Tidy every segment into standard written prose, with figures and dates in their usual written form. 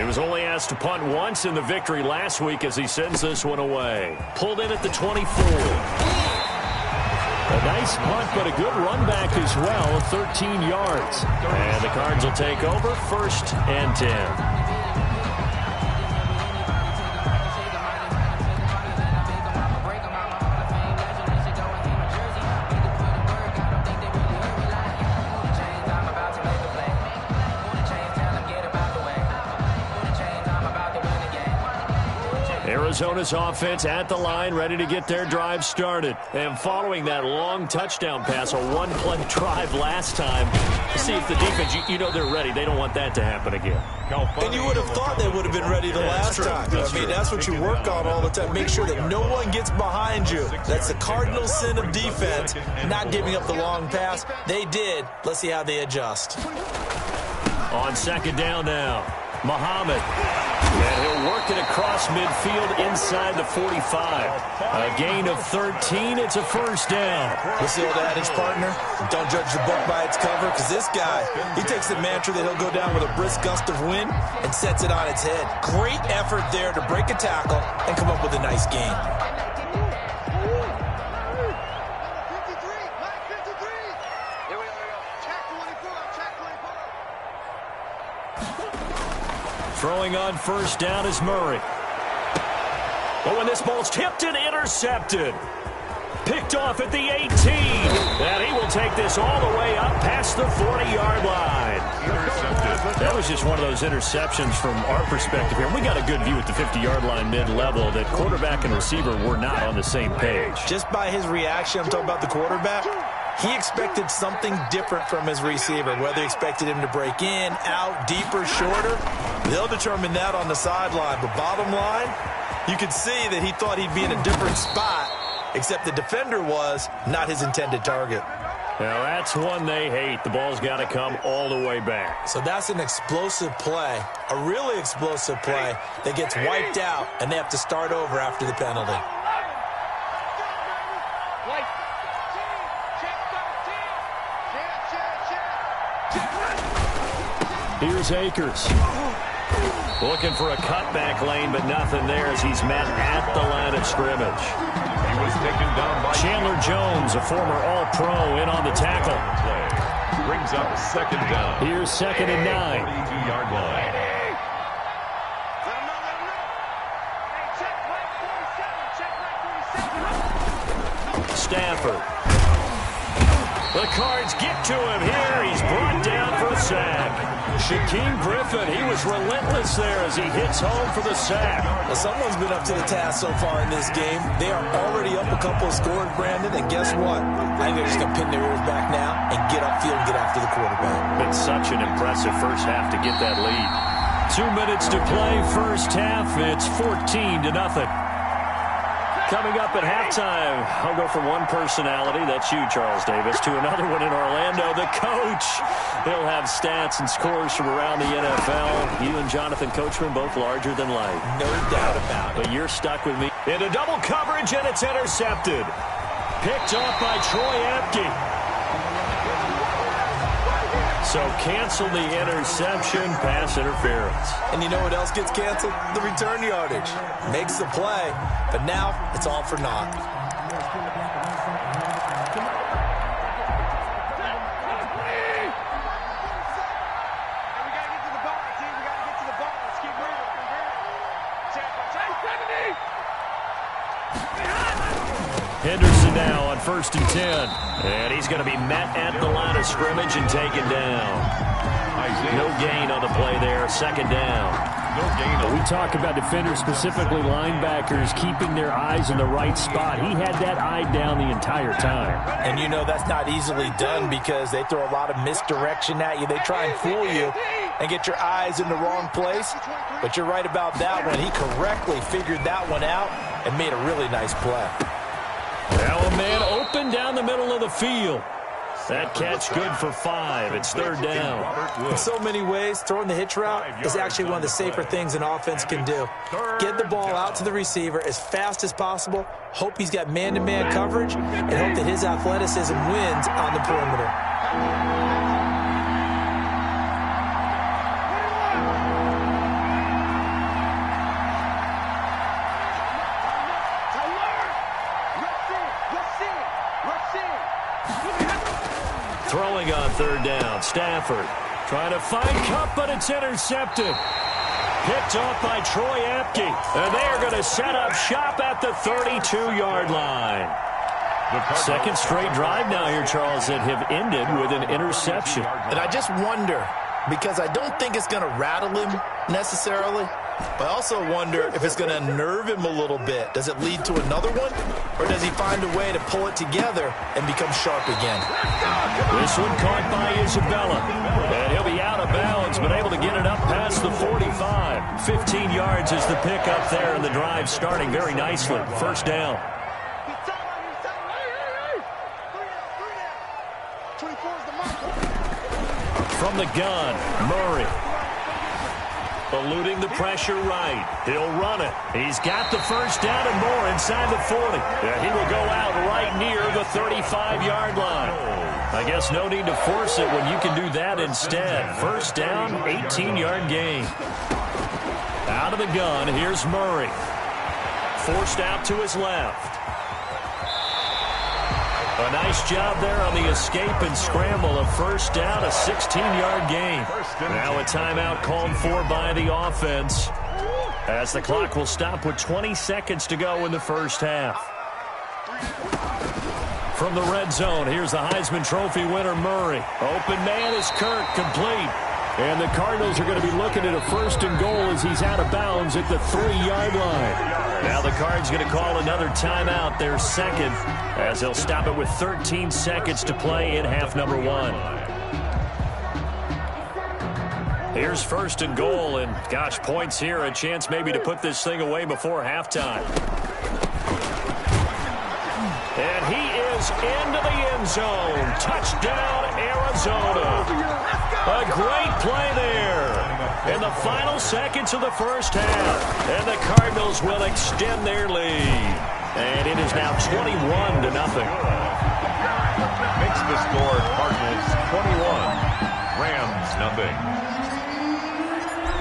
was only asked to punt once in the victory last week as he sends this one away. Pulled in at the 24. A nice punt, but a good run back as well, 13 yards. And the Cards will take over, 1st and 10. Arizona's offense at the line, ready to get their drive started. And following that long touchdown pass, a one-play drive last time, see if the defense, you know they're ready. They don't want that to happen again. And you would have thought they would have been ready the last time. That's what you work on all the time. Make sure that no one gets behind you. That's the cardinal sin of defense, not giving up the long pass. They did. Let's see how they adjust. On 2nd down now, Muhammad. And he'll work it across midfield inside the 45. A gain of 13. It's a 1st down. What's the old adage, partner? Don't judge the book by its cover, because this guy, he takes the mantra that he'll go down with a brisk gust of wind and sets it on its head. Great effort there to break a tackle and come up with a nice gain. Throwing on 1st down is Murray. But when this ball's tipped and intercepted. Picked off at the 18. And he will take this all the way up past the 40-yard line. That was just one of those interceptions from our perspective here. We got a good view at the 50-yard line mid-level that quarterback and receiver were not on the same page. Just by his reaction, I'm talking about the quarterback, he expected something different from his receiver, whether he expected him to break in, out, deeper, shorter. They'll determine that on the sideline. But bottom line, you could see that he thought he'd be in a different spot, except the defender was not his intended target. Now, that's one they hate. The ball's got to come all the way back. So that's an explosive play, a really explosive play that gets wiped out, and they have to start over after the penalty. Here's Akers. Looking for a cutback lane, but nothing there as he's met at the line of scrimmage. He was taken down by Chandler Jones, a former All-Pro, in on the tackle. Brings up 2nd down. Here's 2nd and 9. 42-yard line. Stafford. The Cards get to him here. He's brought down for a sack. Shaquem Griffin, he was relentless there as he hits home for the sack. Well, someone's been up to the task so far in this game. They are already up a couple of scores, Brandon, and guess what? I think they're just going to pin their ears back now and get upfield and get after the quarterback. Been such an impressive first half to get that lead. 2 minutes to play, first half. It's 14-0. Coming up at halftime, I'll go from one personality, that's you, Charles Davis, to another one in Orlando, the coach. He'll have stats and scores from around the NFL. You and Jonathan Coachman, both larger than life. No doubt about it. But you're stuck with me. Into double coverage, and it's intercepted. Picked off by Troy Apke. So cancel the interception, pass interference. And you know what else gets canceled? The return yardage. Makes the play, but now it's all for naught. Henderson now on 1st and 10. And he's going to be met at the line of scrimmage and taken down. No gain on the play there. 2nd down. No gain. We talk about defenders, specifically linebackers, keeping their eyes in the right spot. He had that eye down the entire time. And you know that's not easily done because they throw a lot of misdirection at you. They try and fool you and get your eyes in the wrong place. But you're right about that one. He correctly figured that one out and made a really nice play. Now a man open down the middle of the field. That catch good for 5. It's 3rd down. In so many ways, throwing the hitch route is actually one of the safer things an offense can do. Get the ball out to the receiver as fast as possible, hope he's got man-to-man coverage, and hope that his athleticism wins on the perimeter. Throwing on third down, Stafford trying to find Cup, but it's intercepted. Picked off by Troy Apke. And they are going to set up shop at the 32-yard line. Second straight drive now here, Charles, that have ended with an interception. And I just wonder, because I don't think it's going to rattle him necessarily, but I also wonder if it's going to unnerve him a little bit. Does it lead to another one? Or does he find a way to pull it together and become sharp again? This one caught by Isabella. And he'll be out of bounds, but able to get it up past the 45. 15 yards is the pickup there, and the drive starting very nicely. First down. From the gun, Murray. Eluding the pressure right. He'll run it. He's got the first down and more inside the 40. And he will go out right near the 35-yard line. I guess no need to force it when you can do that instead. First down, 18-yard gain. Out of the gun, here's Murray. Forced out to his left. A nice job there on the escape and scramble. A first down, a 16-yard gain. Now a timeout called for by the offense, as the clock will stop with 20 seconds to go in the first half. From the red zone, here's the Heisman Trophy winner, Murray. Open man is Kirk, complete. And the Cardinals are going to be looking at a first and goal as he's out of bounds at the 3-yard line. Now the Cards going to call another timeout, their second, as they'll stop it with 13 seconds to play in half number 1. Here's first and goal, and gosh, points here, a chance maybe to put this thing away before halftime. And he is into the end zone. Touchdown, Arizona. A great play there in the final seconds of the first half. And the Cardinals will extend their lead. And it is now 21-0. Makes the score Cardinals 21, Rams nothing.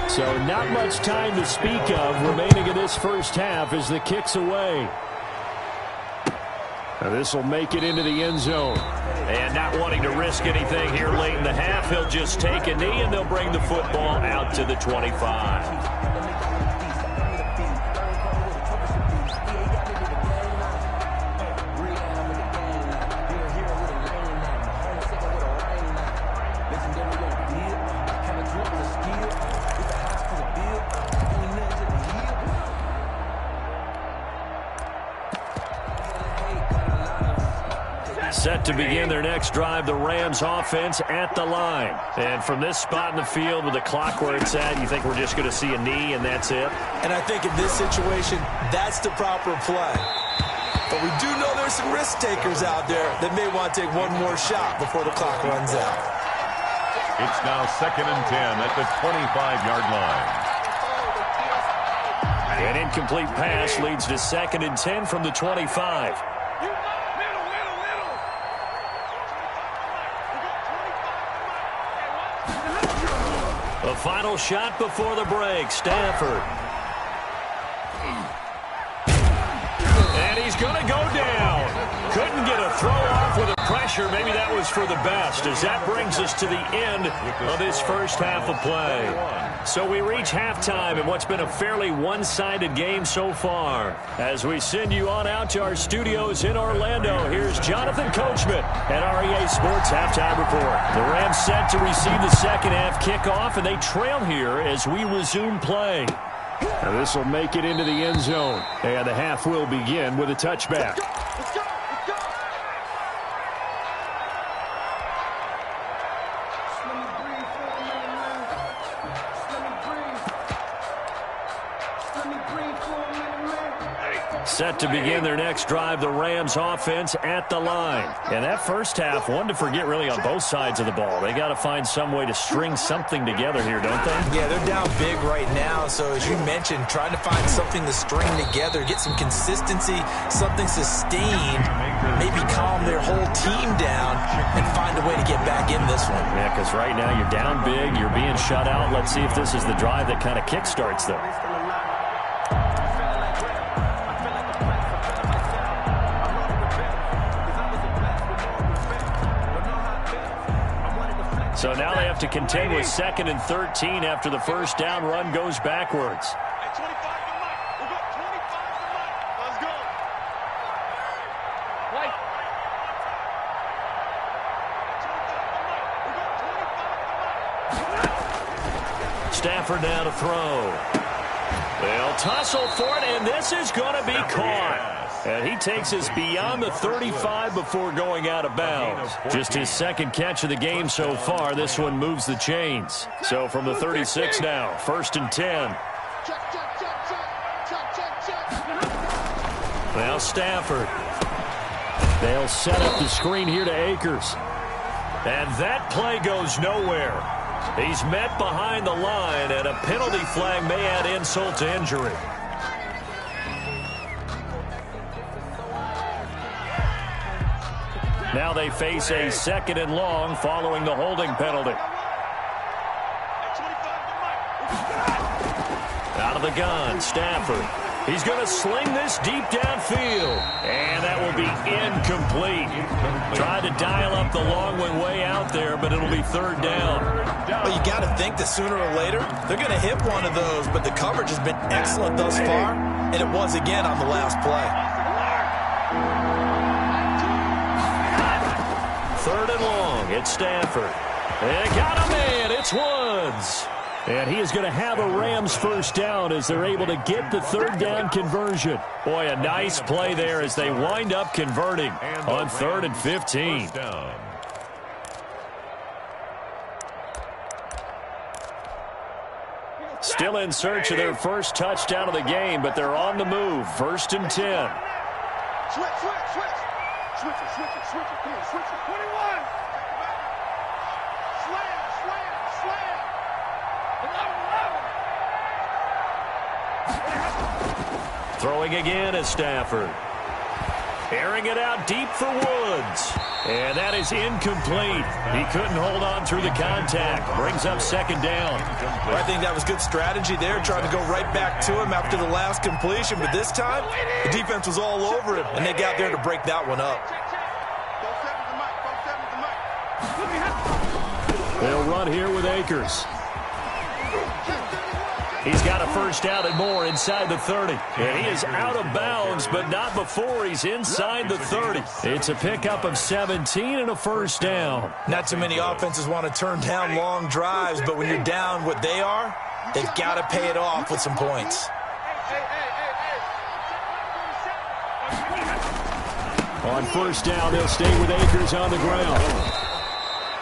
So not much time to speak of remaining in this first half as the kick's away. Now this will make it into the end zone. And not wanting to risk anything here late in the half, he'll just take a knee and they'll bring the football out to the 25. Set to begin their next drive, the Rams offense at the line. And from this spot in the field with the clock where it's at, you think we're just going to see a knee and that's it? And I think in this situation, that's the proper play. But we do know there's some risk takers out there that may want to take one more shot before the clock runs out. It's now 2nd and 10 at the 25-yard line. An incomplete pass leads to 2nd and 10 from the 25. The final shot before the break, Stafford. And he's going to go down. Couldn't get a throw off with a pressure. Maybe that was for the best, as that brings us to the end of this first half of play. So we reach halftime in what's been a fairly one-sided game so far. As we send you on out to our studios in Orlando, here's Jonathan Coachman at REA Sports Halftime Report. The Rams set to receive the second half kickoff, and they trail here as we resume play. Now this will make it into the end zone, and the half will begin with a touchback. Let's go. Set to begin their next drive, the Rams offense at the line. And that first half, one to forget really on both sides of the ball. They got to find some way to string something together here, don't they? Yeah, they're down big right now. So as you mentioned, trying to find something to string together, get some consistency, something sustained, maybe calm their whole team down and find a way to get back in this one. Yeah, because right now you're down big, you're being shut out. Let's see if this is the drive that kind of kickstarts them. So now they have to contend with 2nd and 13 after the first down run goes backwards. Stafford now to throw. They'll tussle for it, and this is going to be caught. And he takes us beyond the 35 before going out of bounds. Just his 2nd catch of the game so far. This one moves the chains. So from the 36 now, 1st and 10. Now Stafford. They'll set up the screen here to Akers. And that play goes nowhere. He's met behind the line, and a penalty flag may add insult to injury. Now they face a 2nd and long following the holding penalty. Out of the gun, Stafford. He's going to sling this deep downfield, and that will be incomplete. Tried to dial up the long one way out there, but it'll be 3rd down. Well, you got to think that sooner or later, they're going to hit one of those, but the coverage has been excellent thus far, and it was again on the last play. 3rd and long, it's Stafford. They got a man, it's Woods. And he is going to have a Rams first down as they're able to get the 3rd down conversion. Boy, a nice play there as they wind up converting on 3rd and 15. Still in search of their first touchdown of the game, but they're on the move. 1st and 10. Switch it. Come on, switch it. 21. Slam. 11. Throwing again is Stafford. Airing it out deep for Woods. And that is incomplete. He couldn't hold on through the contact. Brings up 2nd down. Well, I think that was good strategy there, trying to go right back to him after the last completion. But this time, the defense was all over him, and they got there to break that one up. They'll run here with Akers. He's got a first down and more inside the 30. And he is out of bounds, but not before he's inside the 30. It's a pickup of 17 and a first down. Not too many offenses want to turn down long drives, but when you're down what they are, they've got to pay it off with some points. On first down, they'll stay with Akers on the ground.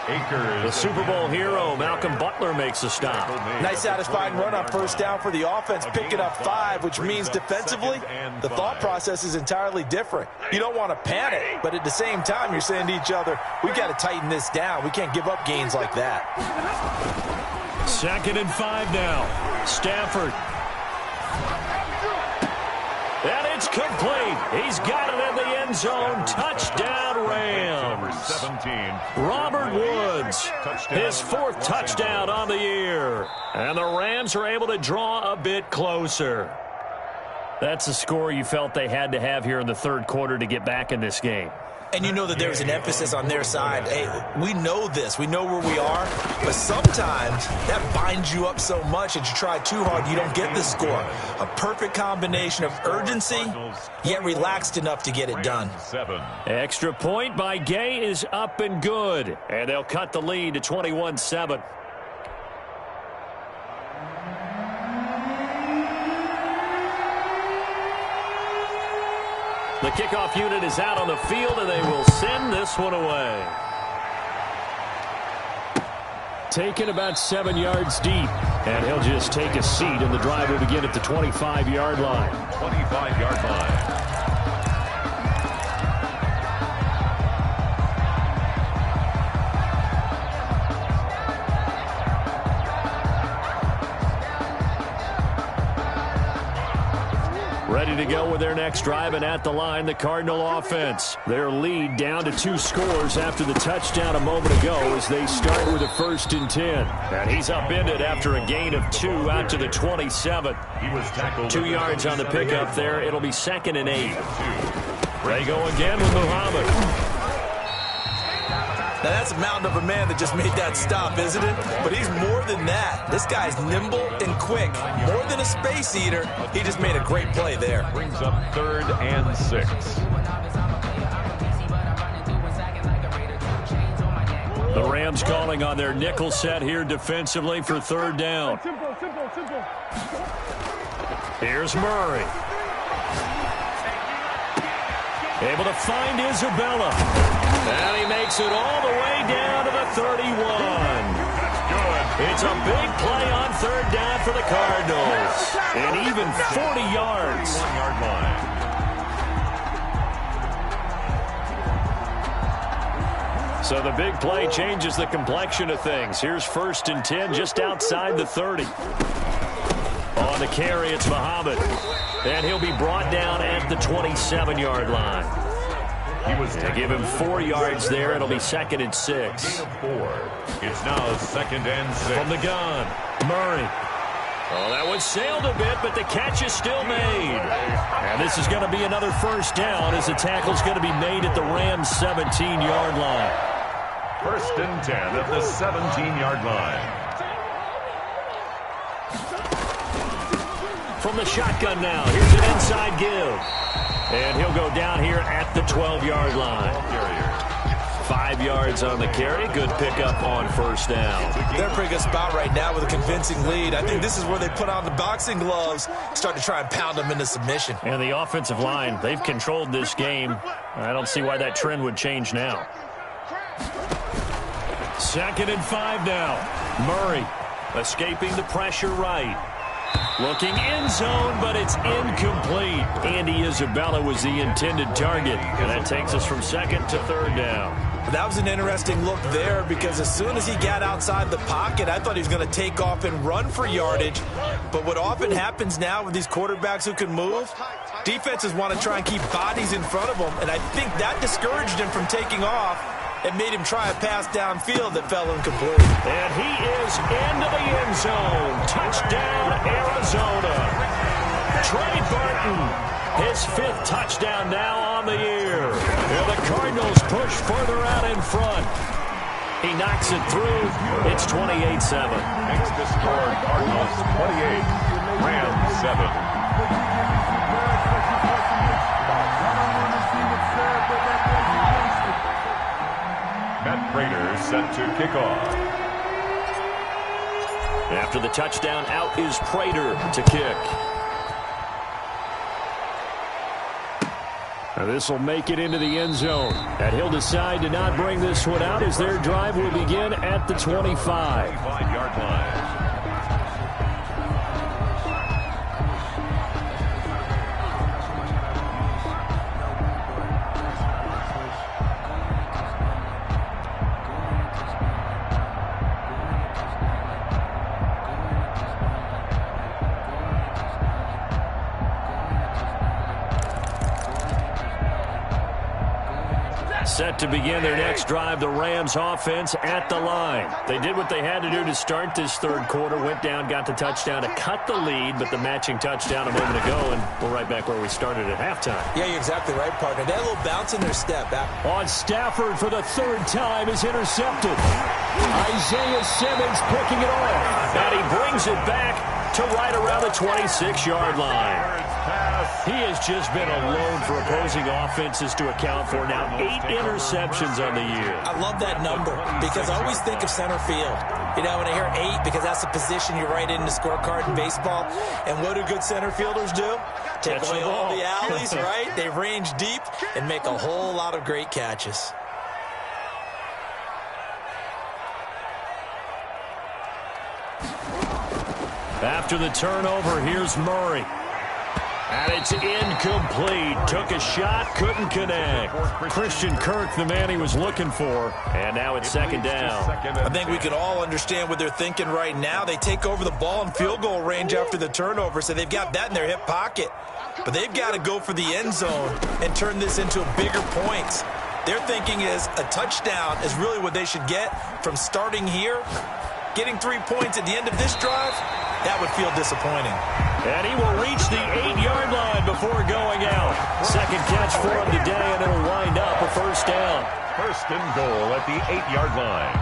The Super Bowl hero, Malcolm Butler, makes a stop. Nice satisfying run on first down for the offense, picking up 5, which means defensively, the thought process is entirely different. You don't want to panic, but at the same time, you're saying to each other, we've got to tighten this down. We can't give up gains like that. 2nd and 5 now. Stafford. And it's complete. He's got it in the end zone. Touchdown, Rams. 17. Robert Woods, his 4th touchdown on the year. And the Rams are able to draw a bit closer. That's a score you felt they had to have here in the 3rd quarter to get back in this game. And you know that there's an emphasis on their side. Hey, we know this. We know where we are. But sometimes that binds you up so much that you try too hard, you don't get the score. A perfect combination of urgency, yet relaxed enough to get it done. Extra point by Gay is up and good. And they'll cut the lead to 21-7. The kickoff unit is out on the field, and they will send this one away. Taken about 7 yards deep, and he'll just take a seat, and the drive will begin at the 25-yard line. 25-yard line. Ready to go with their next drive, and at the line, the Cardinal offense. Their lead down to 2 scores after the touchdown a moment ago as they start with a 1st and 10. And he's upended after a gain of 2 out to the 27. He was tackled 2 yards on the pickup there. It'll be 2nd and 8. They go again with Muhammad. Now, that's a mountain of a man that just made that stop, isn't it? But he's more than that. This guy's nimble and quick. More than a space eater, he just made a great play there. Brings up 3rd and 6. The Rams calling on their nickel set here defensively for 3rd down. Here's Murray. Able to find Isabella. And he makes it all the way down to the 31. It's a big play on 3rd down for the Cardinals. And even 40 yards. 1-yard line. So the big play changes the complexion of things. Here's 1st and 10 just outside the 30. On the carry, it's Muhammad. And he'll be brought down at the 27-yard line. To give him 4 yards there, it'll be 2nd and 6. 4. It's now 2nd and 6. From the gun, Murray. Oh, that one sailed a bit, but the catch is still made. And this is going to be another 1st down as the tackle's going to be made at the Rams' 17-yard line. 1st and 10 at the 17-yard line. From the shotgun now, here's an inside give. And he'll go down here at the 12-yard line. 5 yards on the carry. Good pickup on 1st down. They're in a pretty good spot right now with a convincing lead. I think this is where they put on the boxing gloves, start to try and pound them into submission. And the offensive line, they've controlled this game. I don't see why that trend would change now. 2nd and 5 now. Murray escaping the pressure right. Looking end zone, but it's incomplete. Andy Isabella was the intended target. And that takes us from 2nd to 3rd down. That was an interesting look there because as soon as he got outside the pocket, I thought he was going to take off and run for yardage. But what often happens now with these quarterbacks who can move, defenses want to try and keep bodies in front of them. And I think that discouraged him from taking off and made him try a pass downfield that fell incomplete. And he is into the end zone. Touchdown, Arizona. Trey Burton, his 5th touchdown now on the year. And the Cardinals push further out in front. He knocks it through. It's 28-7. Next to score, Cardinals 28, Rams 7. Matt Prater set to kick off. After the touchdown, out is Prater to kick. Now this will make it into the end zone. And he'll decide to not bring this one out as their drive will begin at the 25. 25-yard line. Set to begin their next drive, the Rams offense at the line. They did what they had to do to start this 3rd quarter, went down, got the touchdown to cut the lead, but the matching touchdown a moment ago, and we're right back where we started at halftime. Yeah, you're exactly right, partner. They had a little bounce in their step. On Stafford for the 3rd time is intercepted. Isaiah Simmons picking it off, and he brings it back to right around the 26-yard line. He has just been alone for opposing offenses to account for now 8 interceptions on the year. I love that number because I always think of center field. You know, when I hear 8, because that's the position you write in the scorecard in baseball. And what do good center fielders do? Take away all the alleys, right? They range deep and make a whole lot of great catches. After the turnover, here's Murray. And it's incomplete. Took a shot, couldn't connect. Christian Kirk, the man he was looking for. And now it's 2nd down. I think we can all understand what they're thinking right now. They take over the ball in field goal range after the turnover, so they've got that in their hip pocket. But they've got to go for the end zone and turn this into bigger points. Their thinking is a touchdown is really what they should get from starting here. Getting 3 points at the end of this drive, that would feel disappointing. And he will reach the 8-yard line before going out. Second catch for him today, and it'll wind up a first down. First and goal at the 8-yard line.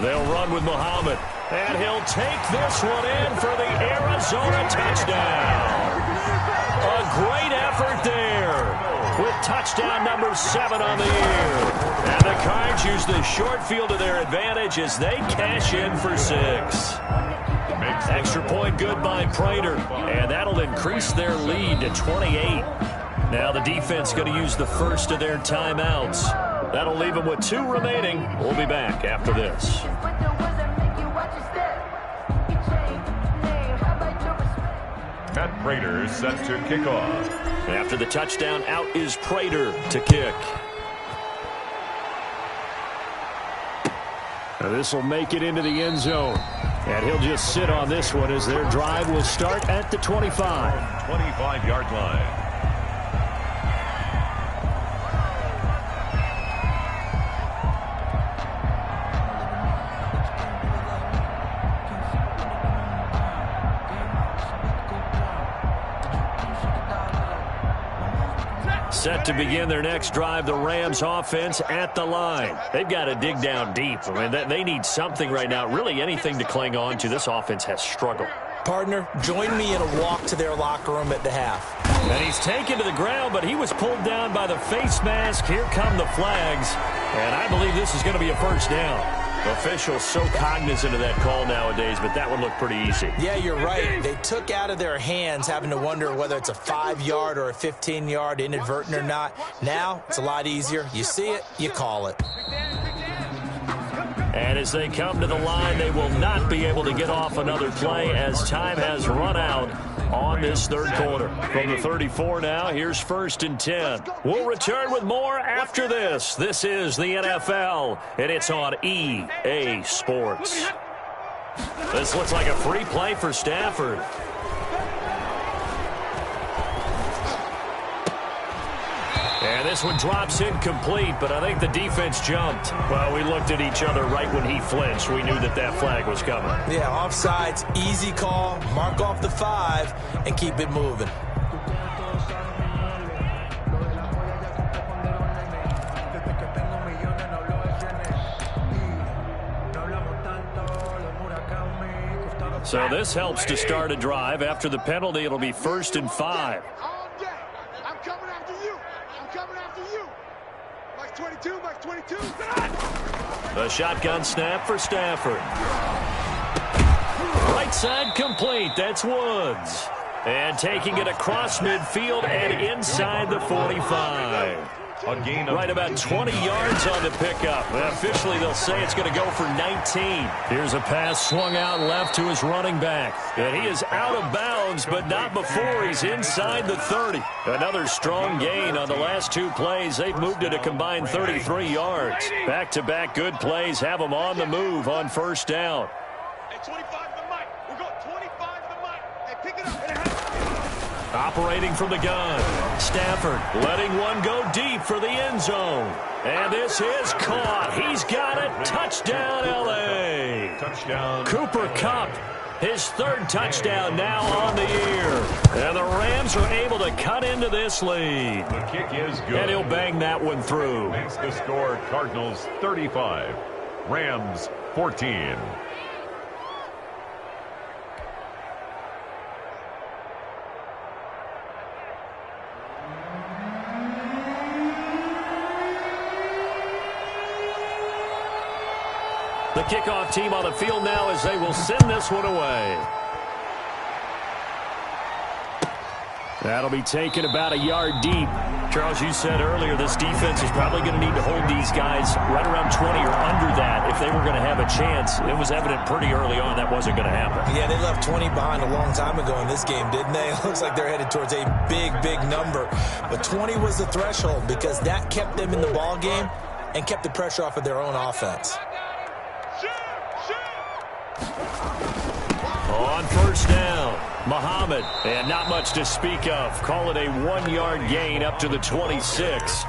They'll run with Muhammad, and he'll take this one in for the Arizona touchdown. A great effort there with touchdown number 7 on the year. And the Cards use the short field to their advantage as they cash in for 6. Extra point good by Prater, and that'll increase their lead to 28. Now the defense going to use the first of their timeouts. That'll leave them with 2 remaining. We'll be back after this. Matt Prater set to kick off. After the touchdown, out is Prater to kick. Now this will make it into the end zone. And he'll just sit on this one as their drive will start at the 25. 25-yard line. Set to begin their next drive, the Rams offense at the line. They've got to dig down deep. I mean, they need something right now, really anything to cling on to. This offense has struggled. Partner, join me in a walk to their locker room at the half. And he's taken to the ground, but he was pulled down by the face mask. Here come the flags, and I believe this is going to be a first down. Officials so cognizant of that call nowadays, but that would look pretty easy. Yeah, you're right. They took out of their hands having to wonder whether it's a 5-yard or a 15-yard inadvertent or not. Now, it's a lot easier. You see it, you call it. And as they come to the line, they will not be able to get off another play as time has run out on this third quarter. From the 34 now, here's 1st and 10. We'll return with more after this. This is the NFL, and it's on EA Sports. This looks like a free play for Stafford. And this one drops incomplete, but I think the defense jumped. Well, we looked at each other right when he flinched. We knew that that flag was coming. Yeah, offsides, easy call, mark off the 5, and keep it moving. So this helps to start a drive. After the penalty, it'll be 1st and 5. Mike 22. The shotgun snap for Stafford. Right side complete. That's Woods. And taking it across midfield and inside the 45. A gain of right about 20 yards on the pickup. Officially, they'll say it's going to go for 19. Here's a pass swung out left to his running back. And he is out of bounds, but not before he's inside the 30. Another strong gain on the last 2 plays. They've moved it a combined 33 yards. Back-to-back good plays have them on the move on 1st down. Hey, 25 to the mic. We're going 25 to the mic. Hey, pick it up. Operating from the gun. Stafford letting one go deep for the end zone. And this is caught. He's got it. Touchdown, L.A. touchdown. Cooper Kupp, his 3rd touchdown now on the year. And the Rams are able to cut into this lead. The kick is good. And he'll bang that one through. Makes the score Cardinals 35, Rams 14. The kickoff team on the field now as they will send this one away. That'll be taken about a yard deep. Charles, you said earlier this defense is probably going to need to hold these guys right around 20 or under that if they were going to have a chance. It was evident pretty early on that wasn't going to happen. Yeah, they left 20 behind a long time ago in this game, didn't they? It looks like they're headed towards a big, big number. But 20 was the threshold because that kept them in the ball game and kept the pressure off of their own offense. On 1st down, Muhammad, and not much to speak of. Call it a 1-yard gain up to the 26.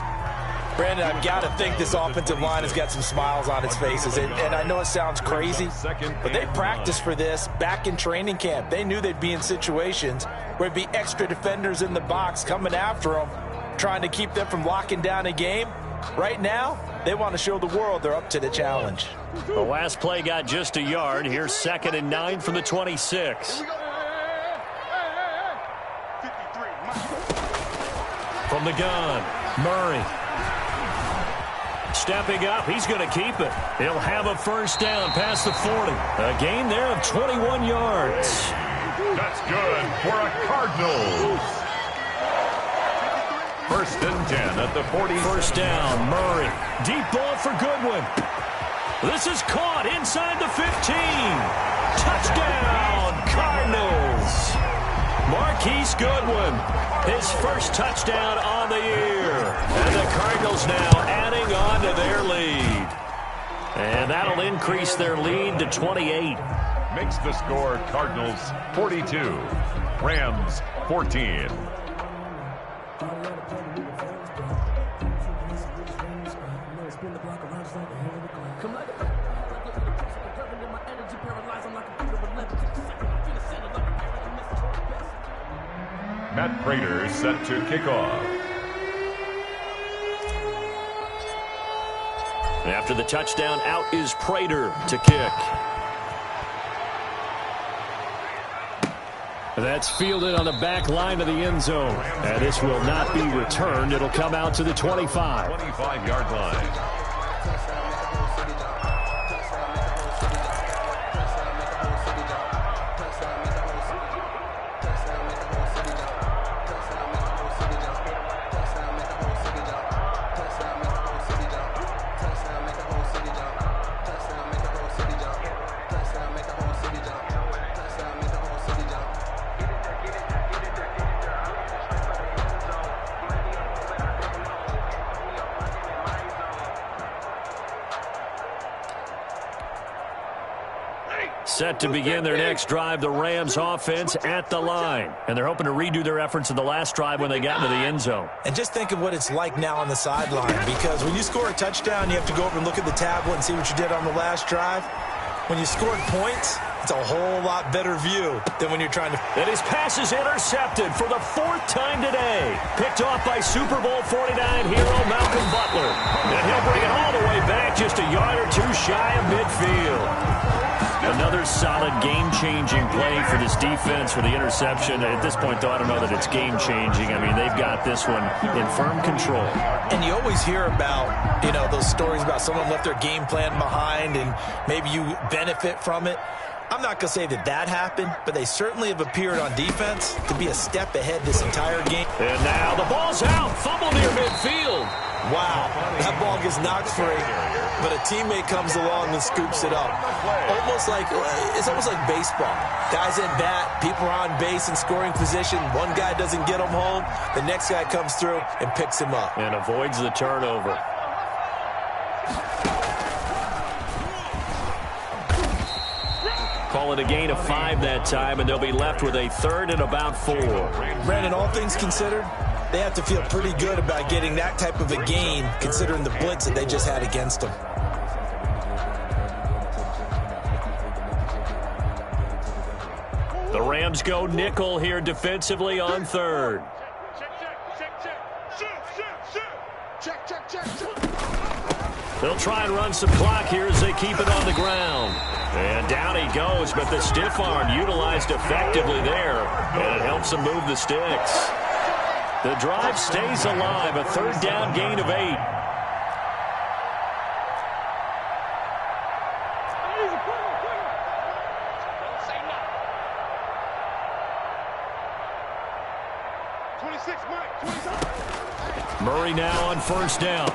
Brandon, I've got to think this offensive line has got some smiles on its faces. And I know it sounds crazy, but they practiced for this back in training camp. They knew they'd be in situations where there'd be extra defenders in the box coming after them, trying to keep them from locking down a game. Right now, they want to show the world they're up to the challenge. The last play got just a yard. Here's 2nd and 9 from the 26. From the gun, Murray. Stepping up, he's going to keep it. He'll have a first down past the 40. A gain there of 21 yards. That's good for a Cardinals. 1st and 10 at the 40. First down, Murray. Deep ball for Goodwin. This is caught inside the 15. Touchdown, Cardinals. Marquise Goodwin, his first touchdown on the year. And the Cardinals now adding on to their lead. And that'll increase their lead to 28. Makes the score Cardinals 42, Rams 14. Matt Prater set to kick off. After the touchdown, out is Prater to kick. That's fielded on the back line of the end zone. And this will not be returned. It'll come out to the 25. 25-yard line. Set to begin their next drive, the Rams offense at the line. And they're hoping to redo their efforts in the last drive when they got into the end zone. And just think of what it's like now on the sideline, because when you score a touchdown, you have to go over and look at the tablet and see what you did on the last drive. When you scored points, it's a whole lot better view than when you're trying to... And his pass is intercepted for the 4th time today. Picked off by Super Bowl 49 hero Malcolm Butler. And he'll bring it all the way back just a yard or two shy of midfield. Another solid game-changing play for this defense for the interception. At this point, though, I don't know that it's game-changing. I mean, they've got this one in firm control. And you always hear about, you know, those stories about someone left their game plan behind and maybe you benefit from it. I'm not going to say that that happened, but they certainly have appeared on defense to be a step ahead this entire game. And now the ball's out. Fumble near midfield. Wow, that ball gets knocked free, but a teammate comes along and scoops it up. It's almost like baseball. Guys at bat, people are on base in scoring position. One guy doesn't get them home. The next guy comes through and picks him up. And avoids the turnover. Call it a gain of 5 that time, and they'll be left with a 3rd and about 4. Brandon, all things considered, they have to feel pretty good about getting that type of a gain, considering the blitz that they just had against them. The Rams go nickel here defensively on 3rd. They'll try and run some clock here as they keep it on the ground. And down he goes, but the stiff arm utilized effectively there, and it helps him move the sticks. The drive stays alive, a 3rd down gain of 8. Murray now on 1st down.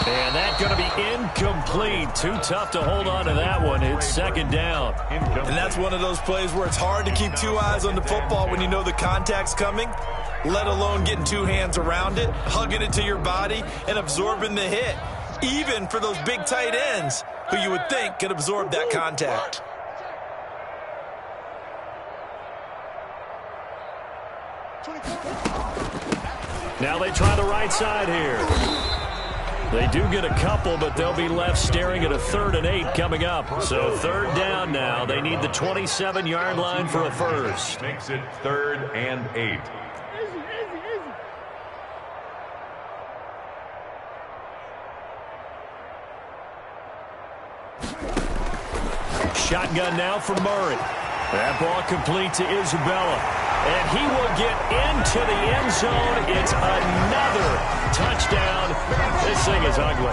And that's going to be incomplete. Too tough to hold on to that one. It's 2nd down. And that's one of those plays where it's hard to keep 2 eyes on the football when you know the contact's coming, let alone getting 2 hands around it, hugging it to your body, and absorbing the hit, even for those big tight ends who you would think could absorb that contact. Now they try the right side here. They do get a couple, but they'll be left staring at a 3rd and 8 coming up. So 3rd down now. They need the 27-yard line for a first. Makes it 3rd and 8. Shotgun now for Murray. That ball complete to Isabella. And he will get into the end zone. It's another touchdown. This thing is ugly.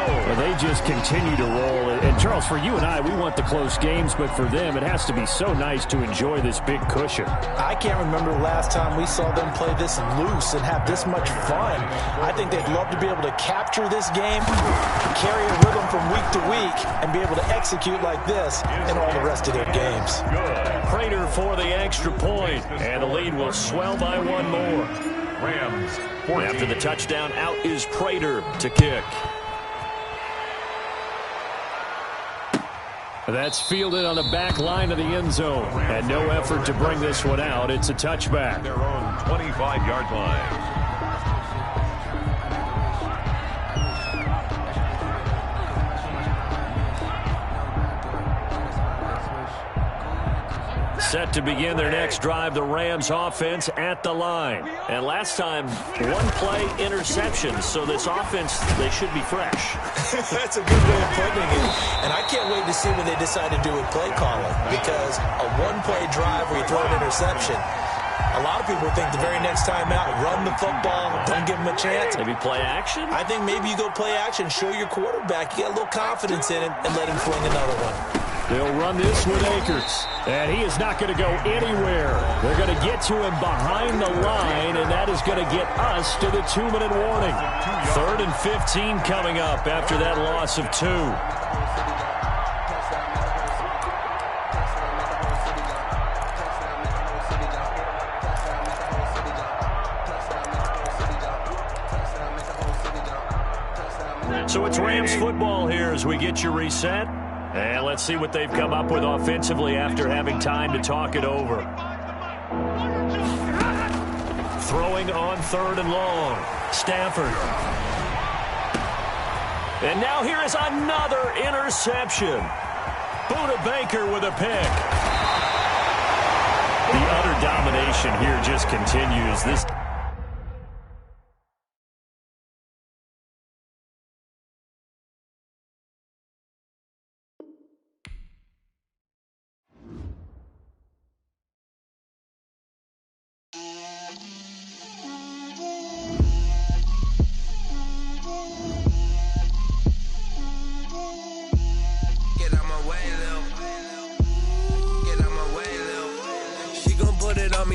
Well, they just continue to roll. And, Charles, for you and I, we want the close games, but for them, it has to be so nice to enjoy this big cushion. I can't remember the last time we saw them play this loose and have this much fun. I think they'd love to be able to capture this game, carry a rhythm from week to week, and be able to execute like this in all the rest of their games. Prater for the extra point, and the lead will swell by one more. Rams 14. After the touchdown, out is Prater to kick. That's fielded on the back line of the end zone. And no effort to bring this one out. It's a touchback. Their own 25-yard line. Set to begin their next drive, the Rams offense at the line. And last time, one play interception, so this offense, they should be fresh. That's a good way of putting it. And I can't wait to see what they decide to do with play calling, because a one-play drive where you throw an interception, a lot of people think the very next time out, run the football, don't give them a chance. Maybe play action? I think maybe you go play action, show your quarterback, you get a little confidence in him, and let him fling another one. They'll run this with Akers. And he is not going to go anywhere. They're going to get to him behind the line, and that is going to get us to the 2-minute warning. 3rd and 15 coming up after that loss of 2. So it's Rams football here as we get you reset. And let's see what they've come up with offensively after having time to talk it over. Throwing on 3rd and long. Stafford. And now here is another interception. Buda Baker with a pick. The utter domination here just continues. This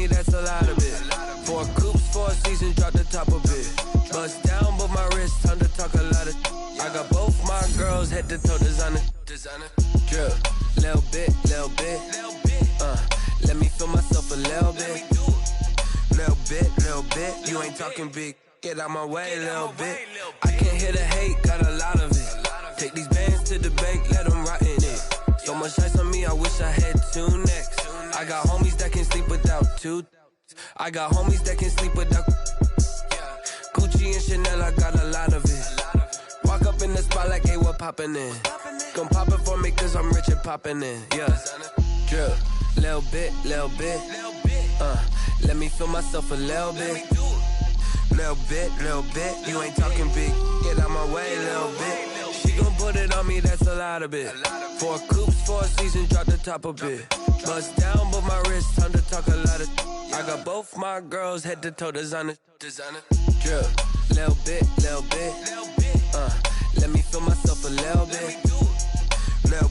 that's a lot of it. 4 coops, 4 seasons, drop the top of it. Bust down, but my wrist, time to talk a lot of. I got both my girls head to toe designer. Drip, little bit. Let me feel myself a little bit. Little bit. You ain't talking big. Get out my way, little bit. I can't hear the hate, got a lot of it. Take these bands to the bank, let them rot in it. So much ice on me, I wish I had 2 necks. I got homies that can sleep without 2. I got homies that can sleep without Gucci and Chanel, I got a lot of it. Walk up in the spot like, hey, what poppin' in? Gon' pop it for me cause I'm rich and poppin' in. Yeah, drip, little bit. Let me feel myself a little bit. Little bit. You ain't talking big. Get out my way, little bit. She gon' put it on me, that's a lot of it. 4 coops, 4 seasons, drop the top a bit. Bust down, but my wrist, time to talk a lot of. I got both my girls head to toe designer. Drip, little bit. Let me feel myself a little bit. Little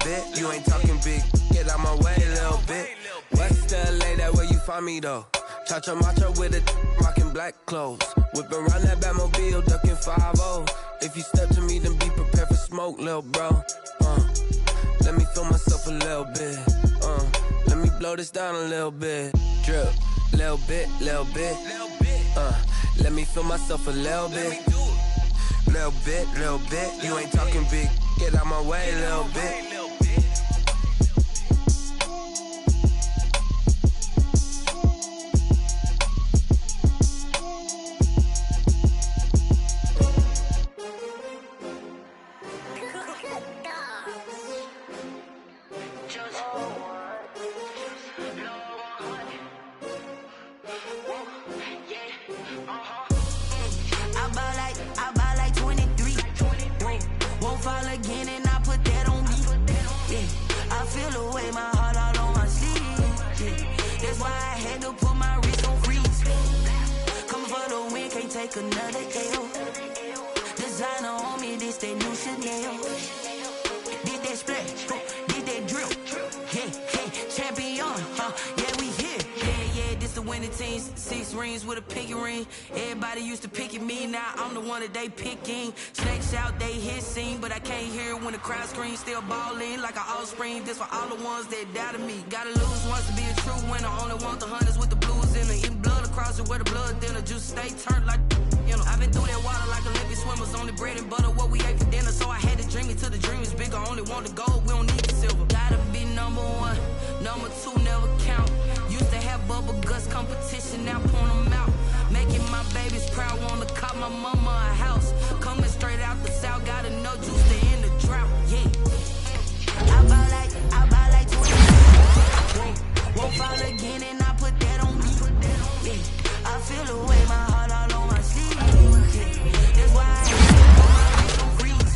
bit. You ain't talking big. Get out my way, little bit. West LA, that where you find me though. Cha-cha matcha with it, rockin' black clothes. Whippin' around that Batmobile, duckin' 5-0. If you step to me, then be prepared for smoke, lil' bro. Let me feel myself a little bit. Let me blow this down a little bit. Drip, little bit. Let me feel myself a little bit. Little bit. You ain't talking big. Get out my way, little bit. take another L. Designer on me, this that new Chanel. Did that splash, did that drill. Yeah, champion, yeah, we here. Yeah, this the winning team. 6 rings with a pinky ring. Everybody used to pick at me, now I'm the one that they picking. Snakes out, they hit scene, but I can't hear when the crowd screams. Still balling like an offspring. This for all the ones that doubted me. Gotta lose once to be a true winner. Only want the hunters with the blues in it. Eating blood across it where the blood thinner. Juice stay turned like, you know. I've been through that water like Olympic swimmers. Only bread and butter, what we ate for dinner. So I had to dream it till the dream is bigger. Only want the gold, we don't need the silver. Gotta be number 1, number 2 never count. Used to have bubble guts competition, now point them out. Making my babies proud, wanna cop my mama a house. Coming straight out the south, gotta know juice to end the drought, yeah. I buy like 20. Won't fall again and I put that on me, yeah. I feel the way, my heart all on my sleeve, yeah. That's why I put my wrist on freeze.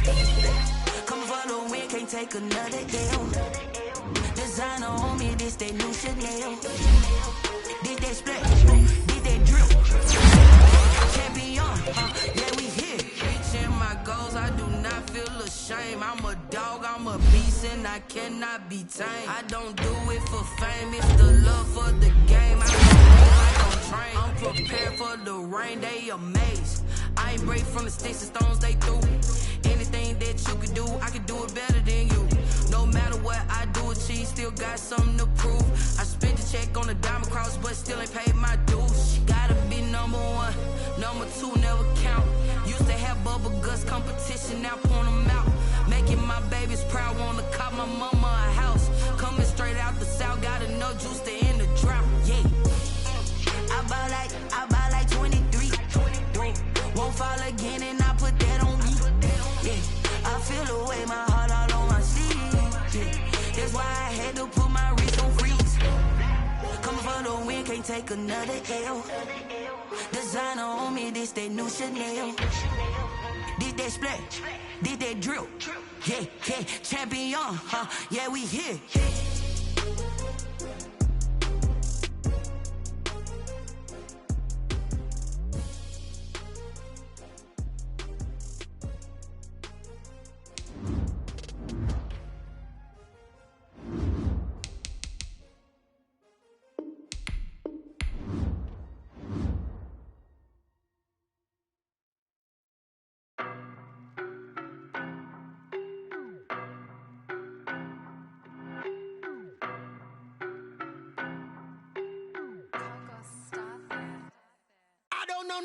Coming for the win, can't take another L. Designer on me, this that new Chanel. Did that splash, did that drill. Champion, yeah, we here. Reaching my goals, I do not feel ashamed. I'm a dog, I'm a beast, and I cannot be tamed. I don't do it for fame, it's the love for the game. I don't like I'm trained. I'm prepared for the rain, they amazed. I ain't break from the sticks and stones they threw. Anything that you could do, I could do it better than you. No matter what I do, achieve, still got something to prove. I spent the check on the diamond cross, but still ain't paid my dues. Gotta be number 1, number 2 never count. Used to have bubble guts competition, now point them out. Making my babies proud, wanna cop my mama a house. Coming straight out the south, gotta know juice to end the drought, yeah. I buy like 23. Won't fall again and I put that on me, yeah. I feel the way, my heart all on my sleeve, yeah. That's why I had to put my wrist on freeze. Coming for the win, can't take another L. Designer on me, this that new Chanel. Did that splash, did that drill, yeah, champion, yeah, we here.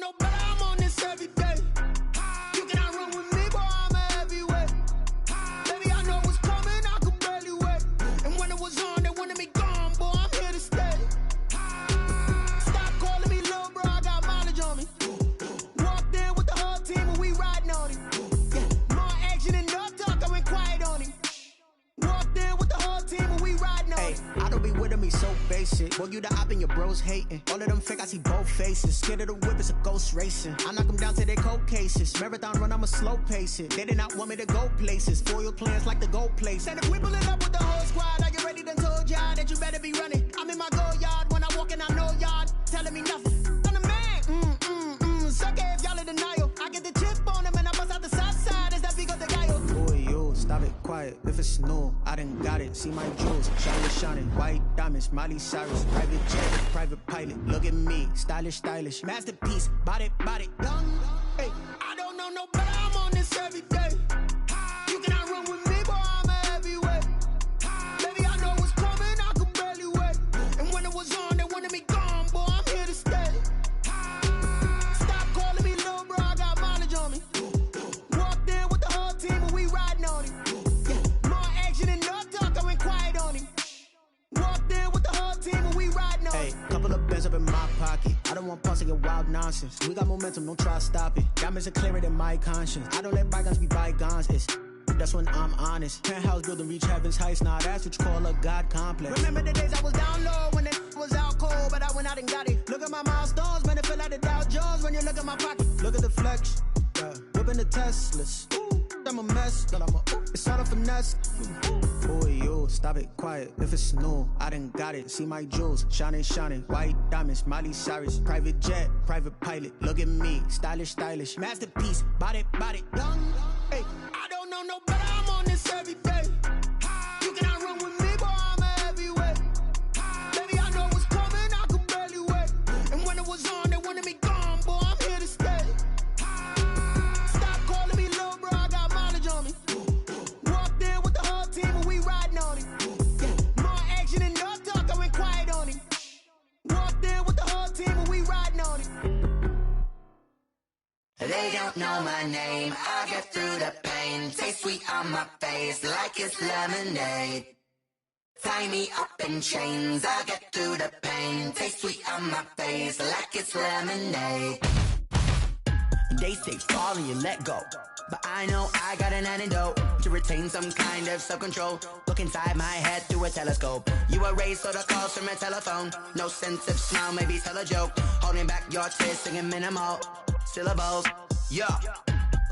No, but I'm on this every day. You cannot run with me, boy, I'm a heavyweight. Baby, I know what's coming, I could barely wait. And when it was on, they wanted me gone, boy, I'm here to stay. Stop calling me little bro, I got mileage on me. Walked in with the whole team and we riding on it. Yeah, more action and no talk, I went quiet on him. Walked in with the whole team and we riding on it. I don't be with him, he's so basic. Boy, you the op and your bros hating. All of them fake, I see both faces. Scared of the whip, it's a ghost racing. I knock them down to their cold cases. Marathon run, I'ma slow pace it. They did not want me to go places. Foil plans like the gold place. And if we pulling up with the whole squad, I get ready to told y'all that you better be running. I'm in my go yard, when I walk in, I know y'all telling me nothing. I'm the man, suck it if y'all in denial. I get the chip on them and I bust out the south side, is that big of the guy? Boy, you, stop it, quiet. If it's new, I done got it. See my jewels, shining, white diamonds, Miley Cyrus, private jet, private pilot. Look at me, stylish, masterpiece, body, young. Hey, I don't know no better, I'm on this every day. You cannot run with me, boy, I'm a heavyweight. Baby, I know what's coming, I could barely wait. And when it was on, they wanted me gone, boy, I'm here to stay. Stop calling me little bro, I got mileage on me. Walked in with the whole team and we riding on it. Yeah, more action and no talk, I went quiet on him. Walked in with the whole team and we riding on it. Couple of bands up in my pocket. I don't want parts of your wild nonsense. We got momentum, don't try to stop it. Diamonds are clearer than my conscience. I don't let bygones be bygones. That's when I'm honest. Penthouse building, reach heaven's heights. Nah, that's what you call a God complex. Remember the days I was down low when it was out cold, but I went out and got it. Look at my milestones, man, it feel like the Dow Jones when you look at my pocket. Look at the flex, yeah. Whipping the Teslas. I'm a mess. It's all a finesse. Boy, you, stop it, quiet. If it's new, I done got it. See my jewels, shining, shining. White diamonds, Miley Cyrus. Private jet, private pilot. Look at me, stylish, stylish. Masterpiece, body, young. Hey, I don't know no better. I'm on this every day. You cannot run with me, boy. I'm a heavyweight. Baby, I know what's coming. I could barely wait. And when it was on, they wanted me gone, boy. I'm here to stay. Stop calling me little bro. I got mileage on me. Walked in with the whole team and we riding on it. Yeah. More action and no talk. I went quiet on it. Walked in with the whole team and we riding on it. They don't know my name, I get through the pain. Taste sweet on my face like it's lemonade. Tie me up in chains, I get through the pain. Taste sweet on my face like it's lemonade. They say fall and you let go, but I know I got an antidote to retain some kind of self-control. Look inside my head through a telescope. You erase all the calls from a telephone. No sense of smile, maybe tell a joke. Holding back your tears, singing minimal syllables. Yeah,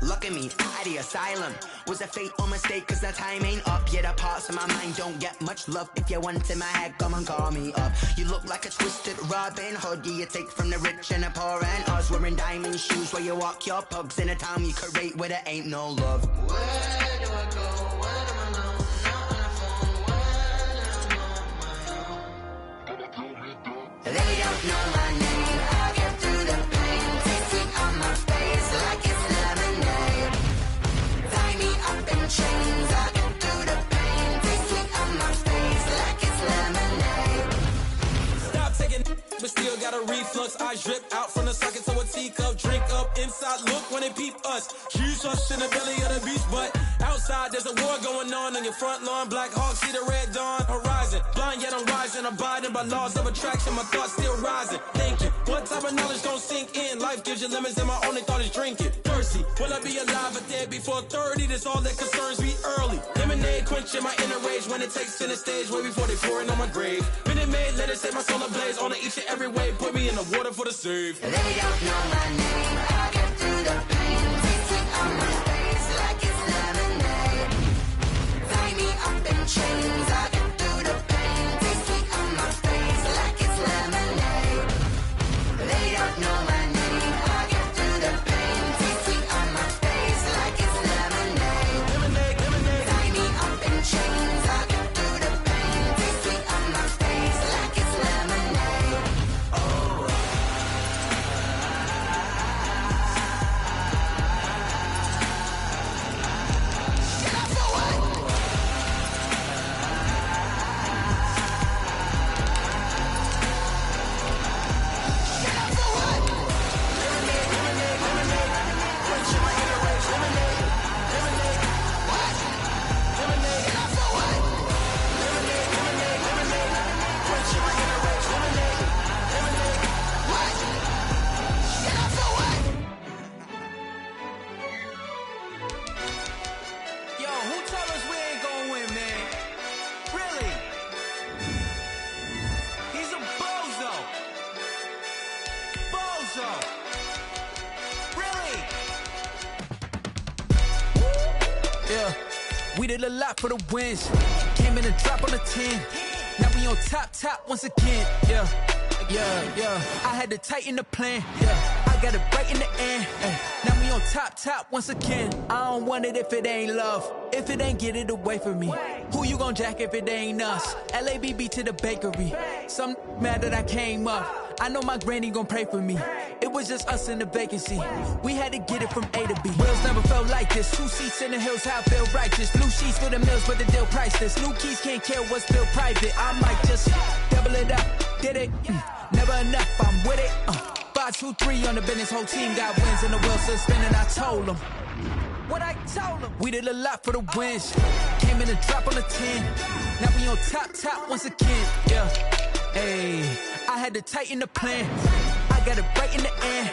look at me, out of the asylum. Was a fate or mistake, cause the time ain't up. Yeah, the parts of my mind don't get much love. If you want in my head, come and call me up. You look like a twisted Robin Hood. Yeah, you take from the rich and the poor and us. Wearing diamond shoes where you walk your pugs. In a town you create where there ain't no love. Where do I go? When am I alone? Not on the phone. When I'm on my own. They don't know my name, I get through the pain. Taste sweet on my face like it's lemonade. Tie me up in chains, I get through the pain. Taste sweet on my face like it's lemonade. Stop taking but still got a reflux. Eyes drip out from the socket to a teacup. Drink up inside, look when they peep us. Huge us in the belly of the beach, but outside there's a war going on your front lawn. Black Hawk see the red dawn horizon. Blind yet I'm rising, abiding by laws of attraction. My thoughts still rising. Thinking, what type of knowledge don't sink in? Life gives you lemons and my only thought is drinking. Thirsty, will I be alive or dead before 30? That's all that concerns me early. Lemonade quenching my inner rage when it takes center stage way before they pour it on my grave. Minute Maid, let it set my soul ablaze on each and every way. Put me in the water for the save. They don't know my name, I get through the pain. Taste sweet on my face like it's lemonade. Tie me up in chains, I get through the pain. Taste sweet on my face like it's lemonade. They don't know my name, I get through the pain. Taste sweet on my face like it's lemonade. Tie me up in chains, I get through the pain. Taste sweet on my face like it's lemonade. Yo, who told us we ain't gonna win, man? Really? He's a bozo. Bozo. Really? Yeah, we did a lot for the wins. Came in a drop on the 10. Now we on top once again. Yeah. I had to tighten the plan. Yeah, I got it right in the end. Now we on top once again. I don't want it if it ain't love. If it ain't, get it away from me. Who you gon' jack if it ain't us? LABB to the bakery. Some mad that I came up. I know my granny gon' pray for me. It was just us in the vacancy. We had to get it from A to B. Wheels never felt like this. 2 seats in the hills, how I feel righteous. Blue sheets for the mills, but the deal priceless. New keys can't care what's still private. I might just double it up. Did it? Never enough, I'm with it. 5, 2, 3 on the business. Whole team got wins and the wheels still spinning. I told them what I told them. We did a lot for the wins. Came in a drop on the 10. Now we on top once again. Yeah. Hey, I had to tighten the plan. I got it right in the end.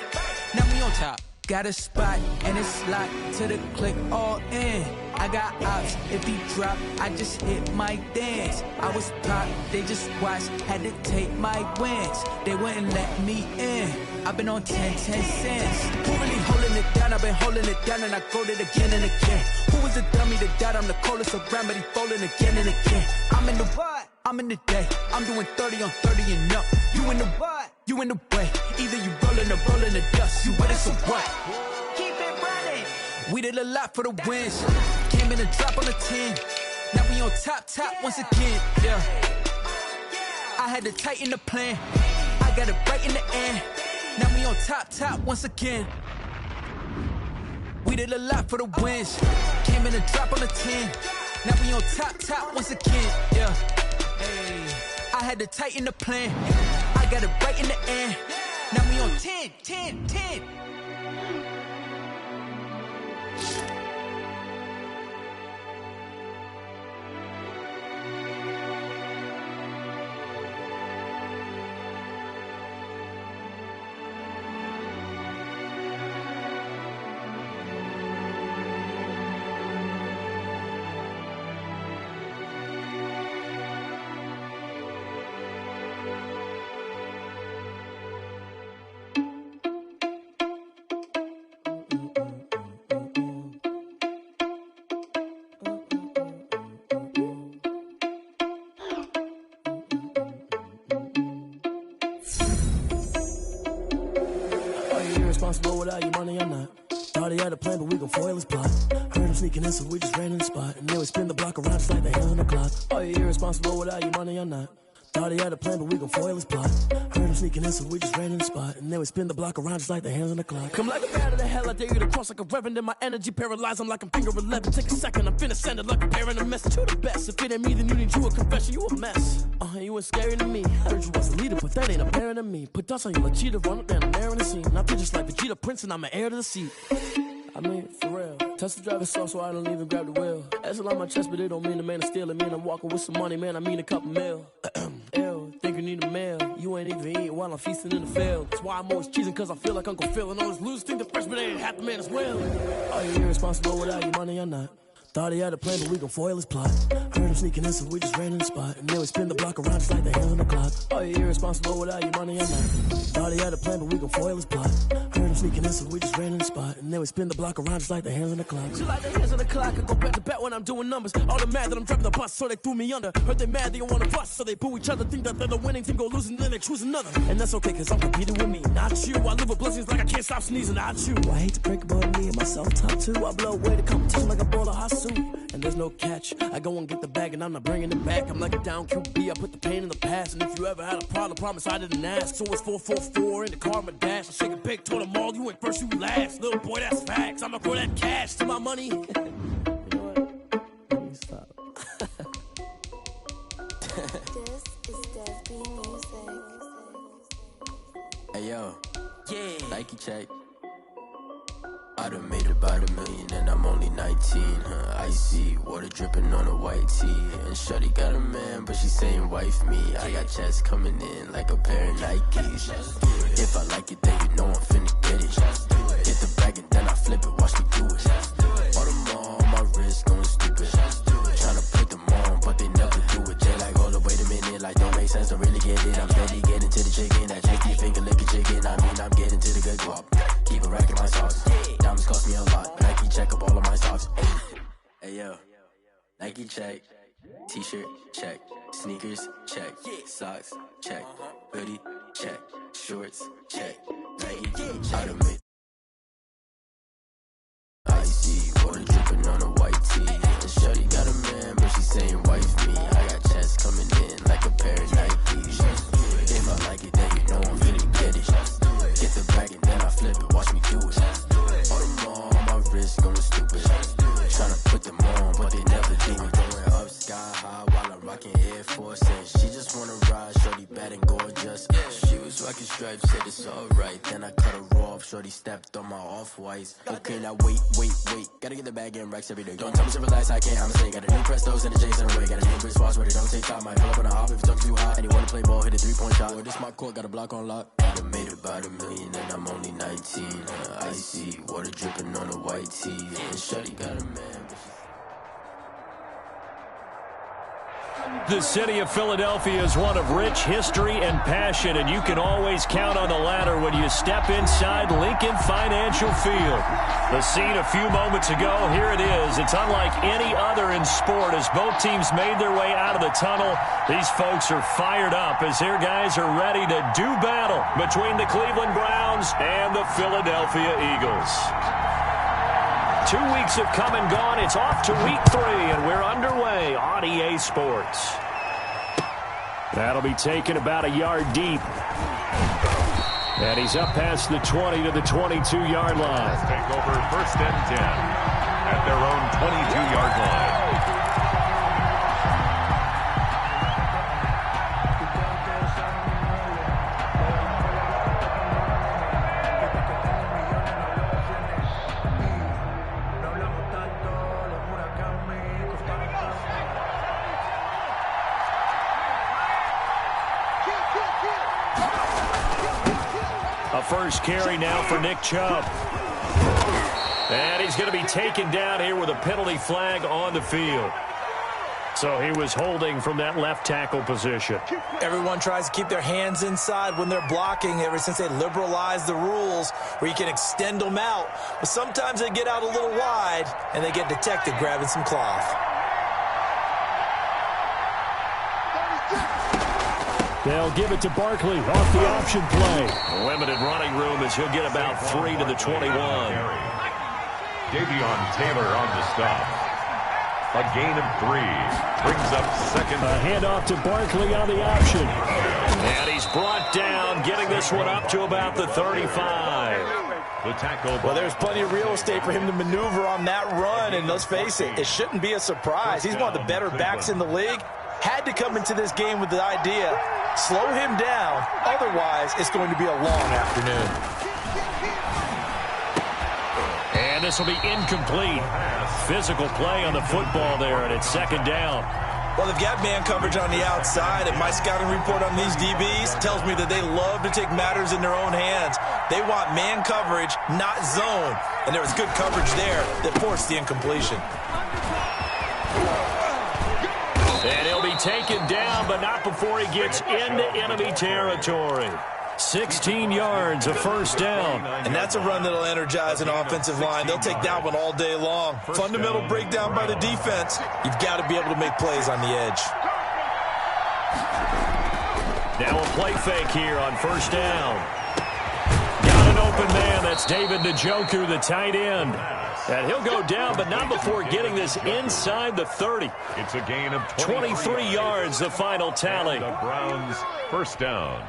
Now we on top. Got a spot and it's locked to the click all in. I got ops, if he drop, I just hit my dance. I was pop, they just watched, had to take my wins. They wouldn't let me in. I've been on 10 cents. Who really holding it down? I've been holding it down and I go it again and again. Who was the dummy that died? I'm the coldest around, but he falling again and again. I'm in the what? I'm in the day. I'm doing 30 on 30 and up. You in the what? You in the way. Either you rolling or rolling the dust. You with us or what? Keep it running. We did a lot for the wins. Came in a drop on the 10. Now we on top once again. Yeah. I had to tighten the plan. I got it right in the end. Now we on top once again. We did a lot for the wins. Came in a drop on the 10. Now we on top once again. Yeah. Hey. I had to tighten the plan. I got it right in the end. Now we on 10. Responsible without your money or not. Thought he had a plan, but we gon' foil his plot. Heard him sneaking in, so we just ran in the spot. And then we spin the block around just like the hands on the clock. Are you irresponsible without your money or not? Thought he had a plan, but we gon' foil his plot. Heard him sneaking in, so we just ran in the spot. And then we spin the block around just like the hands on the clock. Come like a bat of the hell, I dare you to cross like a reverend. And my energy paralyzed, I'm like I'm finger 11. Take a second, I'm finna send it like a parent a message to the best. If it ain't me, then you need you a confession, you a mess. You ain't scary to me. Heard you was a leader, but that ain't apparent to me. Put dust on you like cheetah, run up down the air in the scene. I feel just like Vegeta Prince and I'm an heir to the seat. I mean, for real. Touch the driver's soft so I don't even grab the wheel. That's on my chest, but it don't mean the man is stealing. Mean I'm walking with some money, man, I mean a couple mil. Ew, think you need a meal. You ain't even eating while I'm feasting in the field. That's why I'm always cheesing, cause I feel like Uncle Phil. And all this losers think the freshman ain't half the man as well. Are you irresponsible without your money or not? Thought he had a plan, but we gon' foil his plot. Heard him sneaking in, so we just ran in the spot. And then we spin the block around just like the hands on the clock. Are you irresponsible without your money or not? Thought he had a plan, but we gon' foil his plot. Heard him sneaking in, so we just ran in the spot. And then we spin the block around just like the hands on the clock. Just like the hands on the clock, I go back to back when I'm doing numbers. All the mad that I'm driving the bus, so they threw me under. Heard they mad, they don't wanna bust, so they boo each other. Think that they're the winning team, go losing, then they choose another. And that's okay, cause I'm competing with me, not you. I live with blessings like I can't stop sneezing, not you. I hate to break about me and myself top two. I blow away the competition like a ball of hot soup. And there's no catch. I go and get the bag and I'm not bringing it back. I'm like a down QB, I put the pain in the past. And if you ever had a problem, promise I didn't ask. So it's 444 in the car, my dash. I shake a big, told them all, you went first, you last. Little boy, that's facts. I'ma throw that cash to my money. You know what? Let me stop. This is Desby Music. Hey yo, yeah. Nike check. I done made about $1 million and I'm only 19, Icy, water dripping on a white tee. And shorty got a man, but she saying wife me. I got checks coming in like a pair of Nikes. If I like it, then you know I'm finna get it. Get the bag and then I flip it, watch me do it. All them on my wrist going stupid. Tryna put them on, but they never do it. They like, hold up, wait a minute, like don't make sense to really get it. I'm steady getting to the chicken, that tricky finger licking chicken. I mean, I'm getting to the good guap. Keep a rack in my sauce. Diamonds cost me a lot. Nike check up all of my socks. Hey yo, Nike check. T-shirt check. Sneakers check. Socks check. Hoodie check. Shorts check. Nike I done made icy water dripping on a white tee. And shorty got a man, but she saying wife me. I got checks coming in like a pair of Nikes. If I like it, then you know I'm finna get it. Get the bag and then I flip it, watch me do it. All them on my wrist going stupid. Tryna put them on, but they never do it. Going up sky high while I'm rocking Air Force. And she just wanna ride, shorty bad and gorgeous. She was rocking stripes, said it's alright. Then I cut her off, shorty stepped on my off-whites. Okay, now wait. Gotta get the bag and racks every day. Don't tell me to relax, I can't, I'ma say. Got a new Prestos and a Jason away. Got a new Chris Foss, but it don't take time. Might pull up on a hop if it's too hot. And you wanna play ball, hit a 3-point shot. Or this my court, got a block on lock. I done made about $1 million and I'm only 19. 19. Icy water dripping on a white tee. And Shorty got a man, but she's... The city of Philadelphia is one of rich history and passion, and you can always count on the latter when you step inside Lincoln Financial Field. The scene a few moments ago, here it is. It's unlike any other in sport as both teams made their way out of the tunnel. These folks are fired up as their guys are ready to do battle between the Cleveland Browns and the Philadelphia Eagles. 2 weeks have come and gone. It's off to week 3, and we're underway on EA Sports. That'll be taken about a yard deep. And he's up past the 20 to the 22-yard line. Take over 1st and 10 at their own 22-yard line. First carry now for Nick Chubb. And he's going to be taken down here with a penalty flag on the field. So he was holding from that left tackle position. Everyone tries to keep their hands inside when they're blocking ever since they liberalized the rules where you can extend them out. But sometimes they get out a little wide and they get detected grabbing some cloth. They'll give it to Barkley off the option play. Limited running room as he'll get about 3 to the 21. Davion Taylor on the stop. A gain of 3. Brings up 2nd. A handoff to Barkley on the option. And he's brought down, getting this one up to about the 35. The tackle. Well, there's plenty of real estate for him to maneuver on that run, and let's face it, it shouldn't be a surprise. He's one of the better backs in the league. Had to come into this game with the idea, slow him down, otherwise it's going to be a long afternoon. And this will be incomplete. Physical play on the football there, and it's 2nd down. Well, they've got man coverage on the outside, and my scouting report on these DBs tells me that they love to take matters in their own hands. They want man coverage, not zone, and there was good coverage there that forced the incompletion. And he'll be taken down, but not before he gets into enemy territory. 16 yards, a 1st down. And that's a run that'll energize an offensive line. They'll take that one all day long. Fundamental breakdown by the defense. You've got to be able to make plays on the edge. Now a play fake here on 1st down. Got an open man. That's David Njoku, the tight end. And he'll go down, but not before getting this inside the 30. It's a gain of 23 yards, the final tally. The Browns 1st down.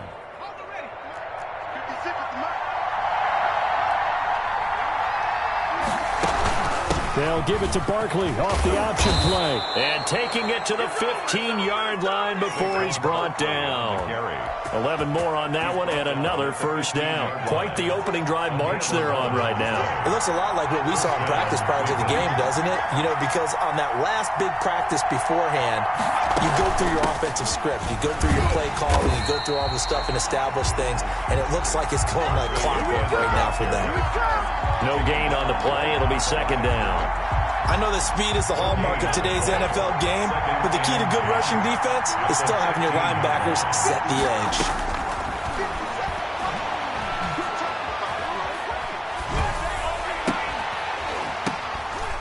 They'll give it to Barkley off the option play. And taking it to the 15-yard line before he's brought down. 11 more on that one and another 1st down. Quite the opening drive march they're on right now. It looks a lot like what we saw in practice prior to the game, doesn't it? You know, because on that last big practice beforehand, you go through your offensive script. You go through your play calling. You go through all the stuff and establish things. And it looks like it's going like clockwork right now for them. No gain on the play. It'll be 2nd down. I know that speed is the hallmark of today's NFL game, but the key to good rushing defense is still having your linebackers set the edge.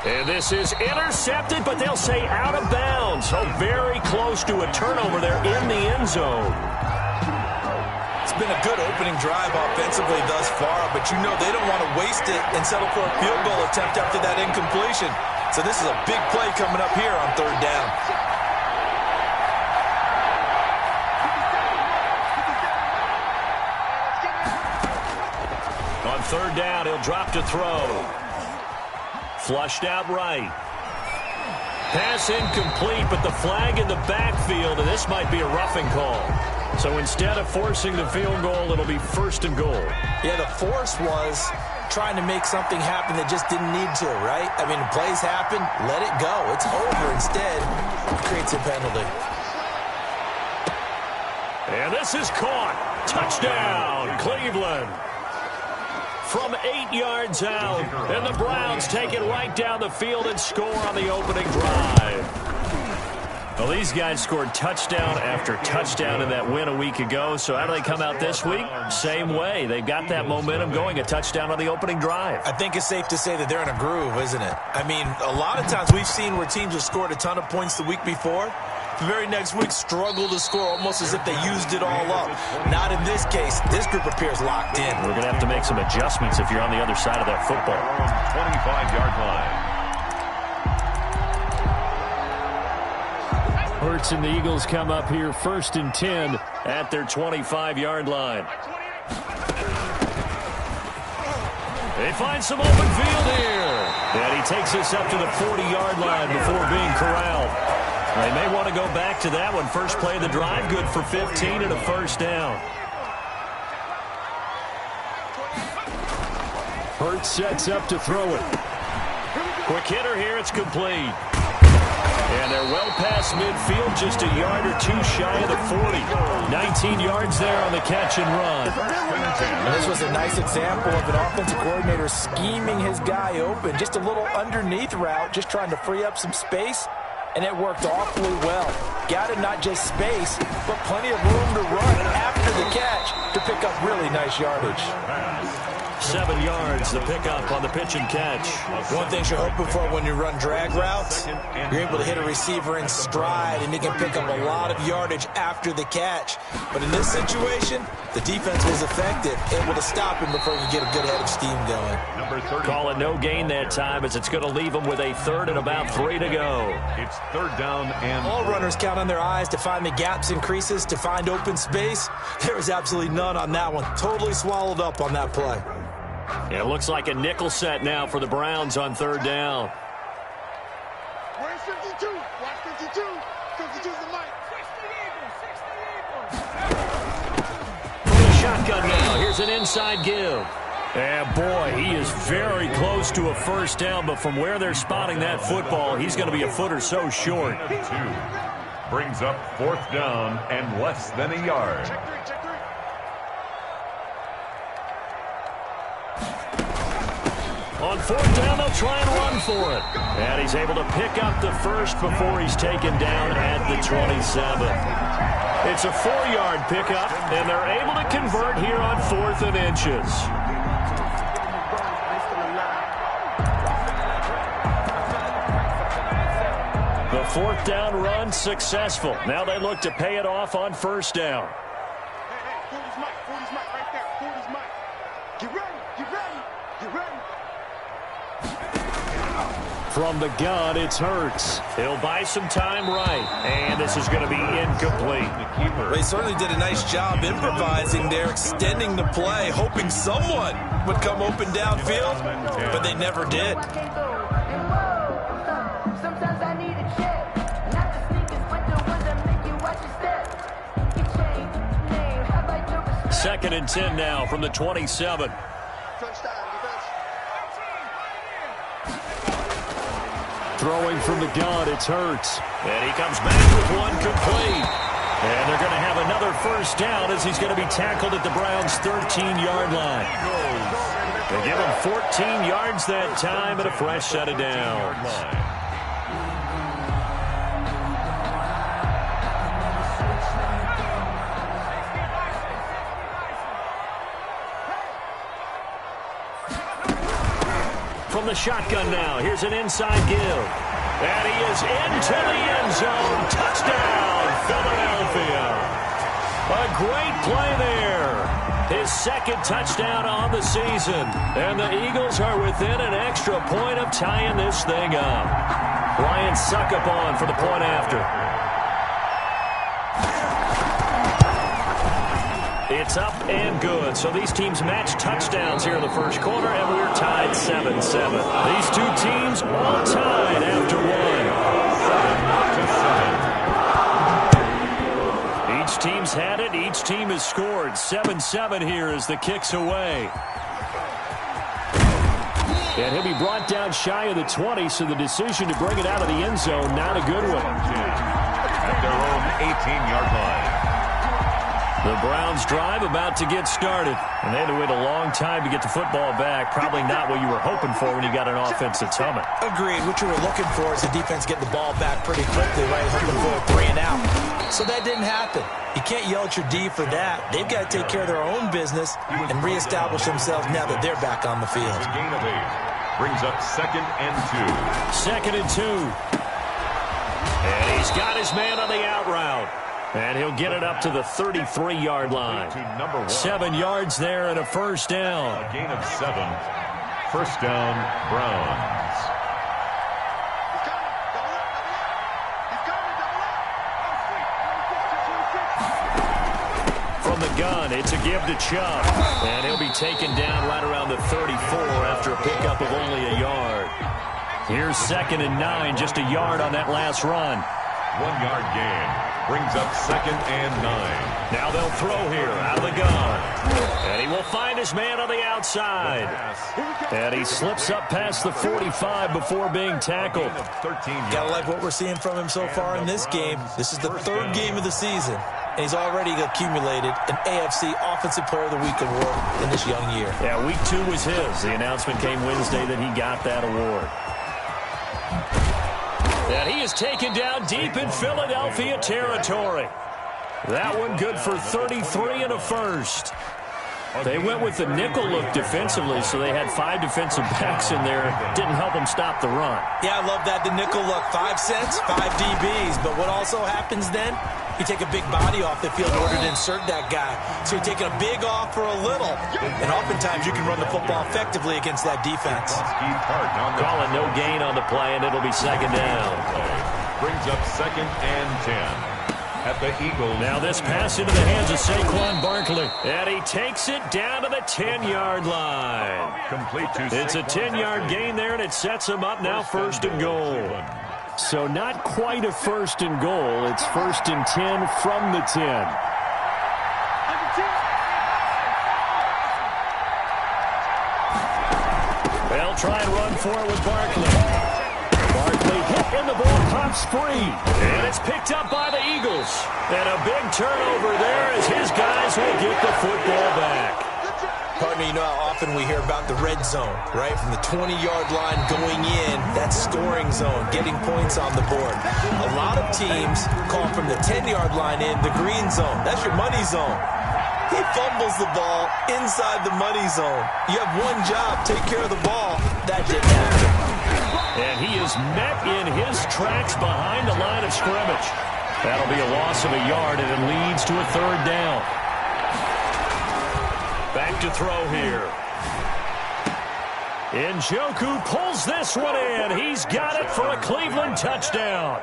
And this is intercepted, but they'll say out of bounds. So very close to a turnover there in the end zone. It's been a good opening drive offensively thus far, but you know they don't want to waste it and settle for a field goal attempt after that incompletion. So this is a big play coming up here on 3rd down. On 3rd down, he'll drop to throw. Flushed out right. Pass incomplete, but the flag in the backfield, and this might be a roughing call. So instead of forcing the field goal, it'll be 1st and goal. Yeah, the force was trying to make something happen that just didn't need to, right? I mean, plays happen, let it go. It's over. Instead, it creates a penalty. And this is caught. Touchdown, Cleveland. from 8 yards out. And the Browns take it right down the field and score on the opening drive. Well, these guys scored touchdown after touchdown in that win a week ago. So how do they come out this week? Same way. They've got that momentum going, a touchdown on the opening drive. I think it's safe to say that they're in a groove, isn't it? I mean, a lot of times we've seen where teams have scored a ton of points the week before. The very next week struggle to score almost as if they used it all up. Not in this case. This group appears locked in. We're going to have to make some adjustments if you're on the other side of that football. 25-yard line. Hurts and the Eagles come up here 1st and 10 at their 25-yard line. They find some open field here. And he takes us up to the 40-yard line before being corralled. They may want to go back to that one. First play of the drive, good for 15 and a first down. Hurts sets up to throw it. Quick hitter here, it's complete. And they're well past midfield, just a yard or two shy of the 40. 19 yards there on the catch and run. And this was a nice example of an offensive coordinator scheming his guy open. Just a little underneath route, just trying to free up some space. And it worked awfully well. Got him not just space, but plenty of room to run after the catch to pick up really nice yardage. 7 yards, the pickup on the pitch and catch. One thing you're hoping for when you run drag routes, you're able to hit a receiver in stride, and you can pick up a lot of yardage after the catch. But in this situation, the defense was effective, able to stop him before he could get a good head of steam going. Call it no gain that time, as it's going to leave him with a third and about 3 to go. It's third down and all runners count on their eyes to find the gaps and creases, to find open space. There was absolutely none on that one. Totally swallowed up on that play. Yeah, it looks like a nickel set now for the Browns on third down. Where's 52? Watch 52. 52's the mic. From the shotgun now, here's an inside give. And boy, he is very close to a first down, but from where they're spotting that football, he's going to be a foot or so short. 2 brings up fourth down and less than a yard. Check 3. On fourth down, they'll try and run for it. And he's able to pick up the first before he's taken down at the 27. It's a 4-yard pickup, and they're able to convert here on 4th and inches. The fourth down run successful. Now they look to pay it off on first down. Hey, 40's mic right there. 40's mic. Get ready. From the gun, it's Hurts. He'll buy some time right, and this is going to be incomplete. They certainly did a nice job improvising there, extending the play, hoping someone would come open downfield, but they never did. Second and 10 now from the 27. Throwing from the gun, it's Hurts. And he comes back with one complete. And they're going to have another first down as he's going to be tackled at the Browns' 13-yard line. They give him 14 yards that time and a fresh set of downs. From the shotgun now, here's an inside give. And he is into the end zone. Touchdown, Philadelphia. A great play there. His second touchdown on the season. And the Eagles are within an extra point of tying this thing up. Ryan Suckup on for the point after. It's up and good. So these teams match touchdowns here in the first quarter, and we're tied 7-7. These two teams all tied after one. Each team's had it. Each team has scored. 7-7 here as the kick's away. And he'll be brought down shy of the 20, so the decision to bring it out of the end zone, not a good one. At their own 18-yard line. The Browns drive about to get started. And they had to wait a long time to get the football back. Probably not what you were hoping for when you got an offense that's humming. Agreed. What you were looking for is the defense getting the ball back pretty quickly, right? Hoping for a 3 and out. So that didn't happen. You can't yell at your D for that. They've got to take care of their own business and reestablish themselves now that they're back on the field. Gain of 8. Brings up 2nd and 2. 2nd and 2. And he's got his man on the out route. And he'll get it up to the 33-yard line. 7 yards there and a first down. A gain of 7. First down, Browns. From the gun, it's a give to Chubb. And he'll be taken down right around the 34 after a pickup of only a yard. Here's 2nd and 9, just a yard on that last run. 1-yard gain. Brings up 2nd and 9. Now they'll throw here out of the gun. And he will find his man on the outside. And he slips up past the 45 before being tackled. Gotta like what we're seeing from him so far in this game. This is the 3rd game of the season. And he's already accumulated an AFC Offensive Player of the Week award in this young year. Yeah, week 2 was his. The announcement came Wednesday that he got that award. And he is taken down deep in Philadelphia territory. That one good for 33 and a first. They went with the nickel look defensively, so they had 5 defensive backs in there. Didn't help them stop the run. Yeah, I love that. The nickel look, 5 cents, 5 DBs. But what also happens then? You take a big body off the field in order to insert that guy. So you're taking a big off for a little. And oftentimes you can run the football effectively against that defense. Call it no gain on the play, and it'll be 2nd down. Brings up 2nd and 10. At the Eagles. Now this pass into the hands of Saquon Barkley. And he takes it down to the 10-yard line. Complete to It's a 10-yard gain there, and it sets him up now 1st and goal. So not quite a 1st and goal. It's 1st and 10 from the 10. They'll try and run for it with Barkley. Barkley hit and the ball pops free. And it's picked up by the Eagles. And a big turnover there as his guys will get the football back. Partner, you know how often we hear about the red zone, right? From the 20-yard line going in, that scoring zone, getting points on the board. A lot of teams call from the 10-yard line in the green zone. That's your money zone. He fumbles the ball inside the money zone. You have one job, take care of the ball. That didn't happen. And he is met in his tracks behind the line of scrimmage. That'll be a loss of a yard, and it leads to a 3rd down. Back to throw here. Njoku pulls this one in. He's got it for a Cleveland touchdown.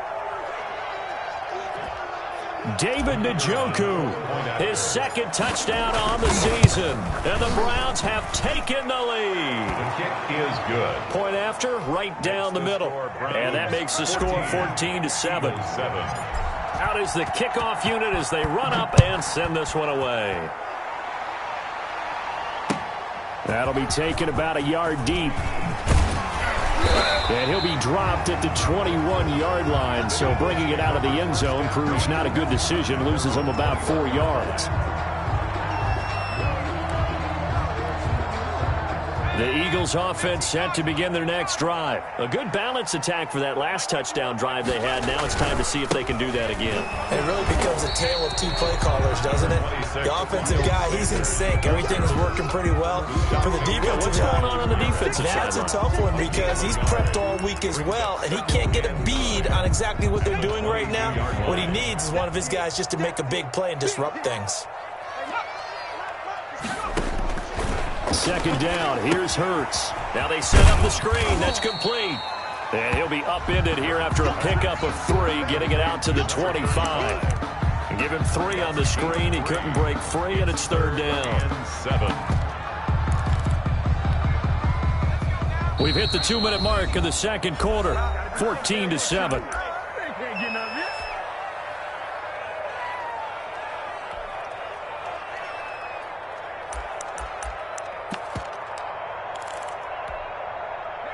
David Njoku, his 2nd touchdown on the season. And the Browns have taken the lead. The kick is good. Point after, right down the middle. And that makes the score 14-7. Out is the kickoff unit as they run up and send this one away. That'll be taken about a yard deep. And he'll be dropped at the 21-yard line, so bringing it out of the end zone proves not a good decision, loses him about 4 yards. The Eagles offense set to begin their next drive. A good balance attack for that last touchdown drive they had. Now it's time to see if they can do that again. It really becomes a tale of 2 play callers, doesn't it? The offensive guy, he's in sync. Everything's working pretty well. For the defensive guy, what's going on the defensive side? That's a tough one because he's prepped all week as well, and he can't get a bead on exactly what they're doing right now. What he needs is one of his guys just to make a big play and disrupt things. 2nd down. Here's Hurts. Now they set up the screen. That's complete. And he'll be upended here after a pickup of 3, getting it out to the 25. And give him 3 on the screen. He couldn't break free, and it's 3rd down. And 7. We've hit the 2-minute mark of the 2nd quarter. 14-7.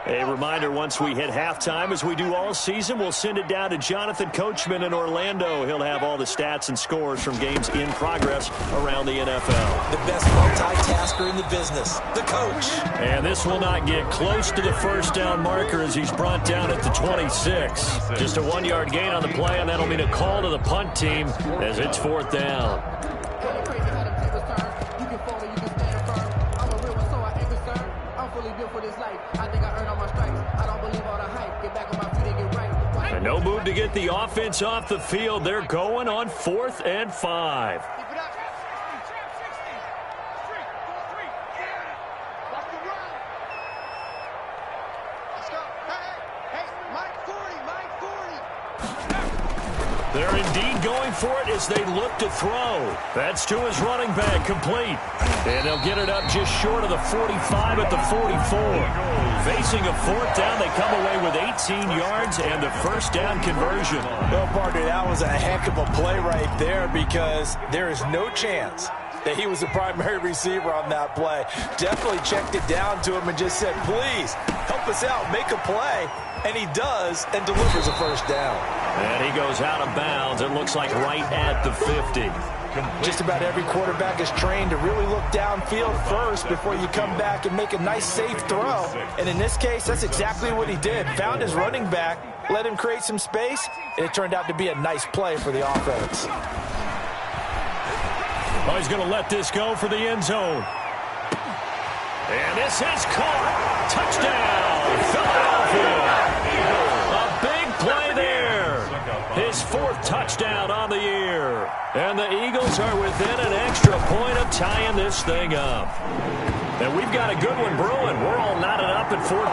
A reminder, once we hit halftime, as we do all season, we'll send it down to Jonathan Coachman in Orlando. He'll have all the stats and scores from games in progress around the NFL. The best multitasker in the business, the coach. And this will not get close to the first down marker as he's brought down at the 26. Just a 1-yard gain on the play, and that'll mean a call to the punt team as it's 4th down. And no move to get the offense off the field. They're going on 4th and 5. They're indeed going for it as they look to throw. That's to his running back, complete. And they'll get it up just short of the 45 at the 44. Facing a 4th down, they come away with 18 yards and the first down conversion. Well, partner, that was a heck of a play right there because there is no chance that he was the primary receiver on that play. Definitely checked it down to him and just said, please, help us out, make a play. And he does and delivers a first down. And he goes out of bounds, it looks like right at the 50. Just about every quarterback is trained to really look downfield first before you come back and make a nice, safe throw. And in this case, that's exactly what he did. Found his running back, let him create some space, and it turned out to be a nice play for the offense. Oh, he's going to let this go for the end zone. And this is caught. Touchdown, Philadelphia. A big play there. His 4th touchdown on the year. And the Eagles are within an extra point of tying this thing up. And we've got a good one brewing. We're all knotted up at 14.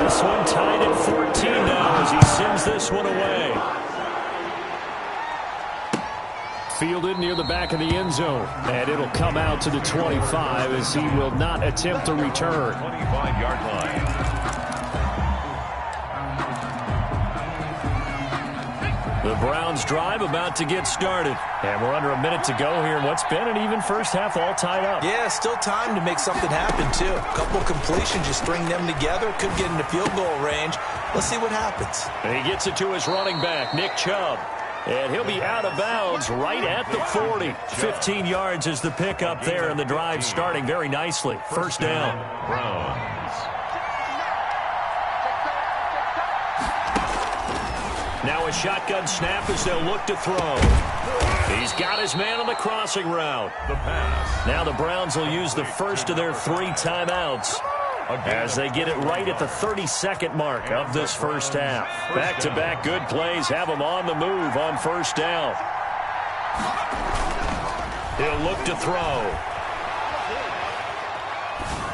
This one tied at 14 now as he sends this one away. Fielded near the back of the end zone. And it'll come out to the 25 as he will not attempt to return. 25-yard line. The Browns drive about to get started. And we're under a minute to go here in what's been an even first half, all tied up. Yeah, still time to make something happen, too. A couple completions, just string them together. Could get into field goal range. Let's see what happens. And he gets it to his running back, Nick Chubb. And he'll be out of bounds right at the 40. 15 yards is the pickup there, and the drive starting very nicely. First down. Browns. Now a shotgun snap as they'll look to throw. He's got his man on the crossing route. The pass. Now the Browns will use the first of their 3 timeouts as they get it right at the 32nd mark of this first half. Back-to-back good plays have them on the move on first down. He'll look to throw.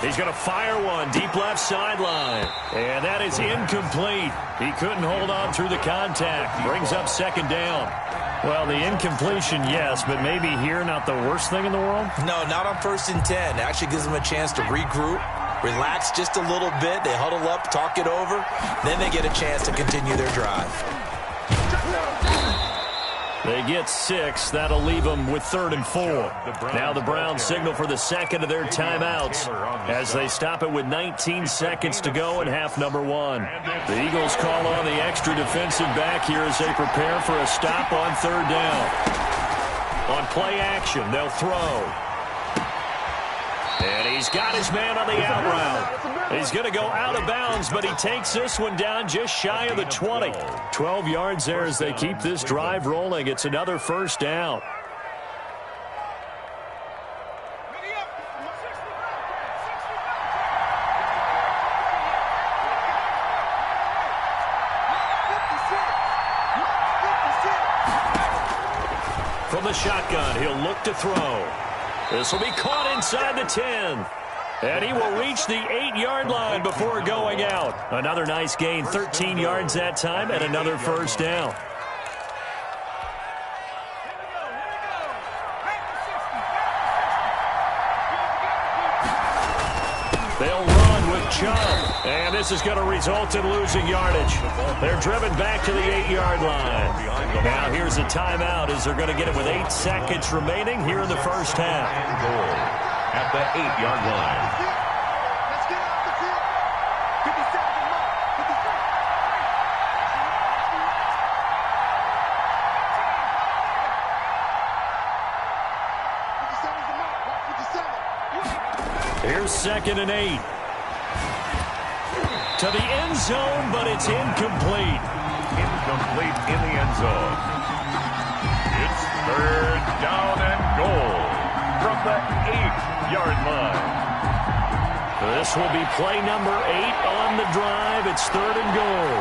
He's going to fire one deep left sideline. And that is incomplete. He couldn't hold on through the contact. Brings up second down. Well, the incompletion, yes, but maybe here not the worst thing in the world? No, not on 1st and 10. It actually gives them a chance to regroup, relax just a little bit. They huddle up, talk it over. Then they get a chance to continue their drive. They get 6. That'll leave them with 3rd and 4. Now the Browns signal for the second of their timeouts as they stop it with 19 seconds to go in half number 1. The Eagles call on the extra defensive back here as they prepare for a stop on 3rd down. On play action, they'll throw. And he's got his man on the out route. He's going to go out of bounds, but he takes this one down just shy of the 20. 12 yards there as they keep this drive rolling. It's another first down. From the shotgun, he'll look to throw. This will be caught inside the 10. And he will reach the 8-yard line before going out. Another nice gain, 13 yards that time, and another first down. They'll run with Chubb. And this is going to result in losing yardage. They're driven back to the 8-yard line. Now here's a timeout as they're going to get it with 8 seconds remaining here in the first half. And goal at the 8-yard line. Let's get off the field. 50 seconds, mark. 50 seconds. Here's 2nd and 8. To the end zone, but it's incomplete. Incomplete in the end zone. It's 3rd down and goal from the 8-yard line. This will be play number 8 on the drive. It's 3rd and goal.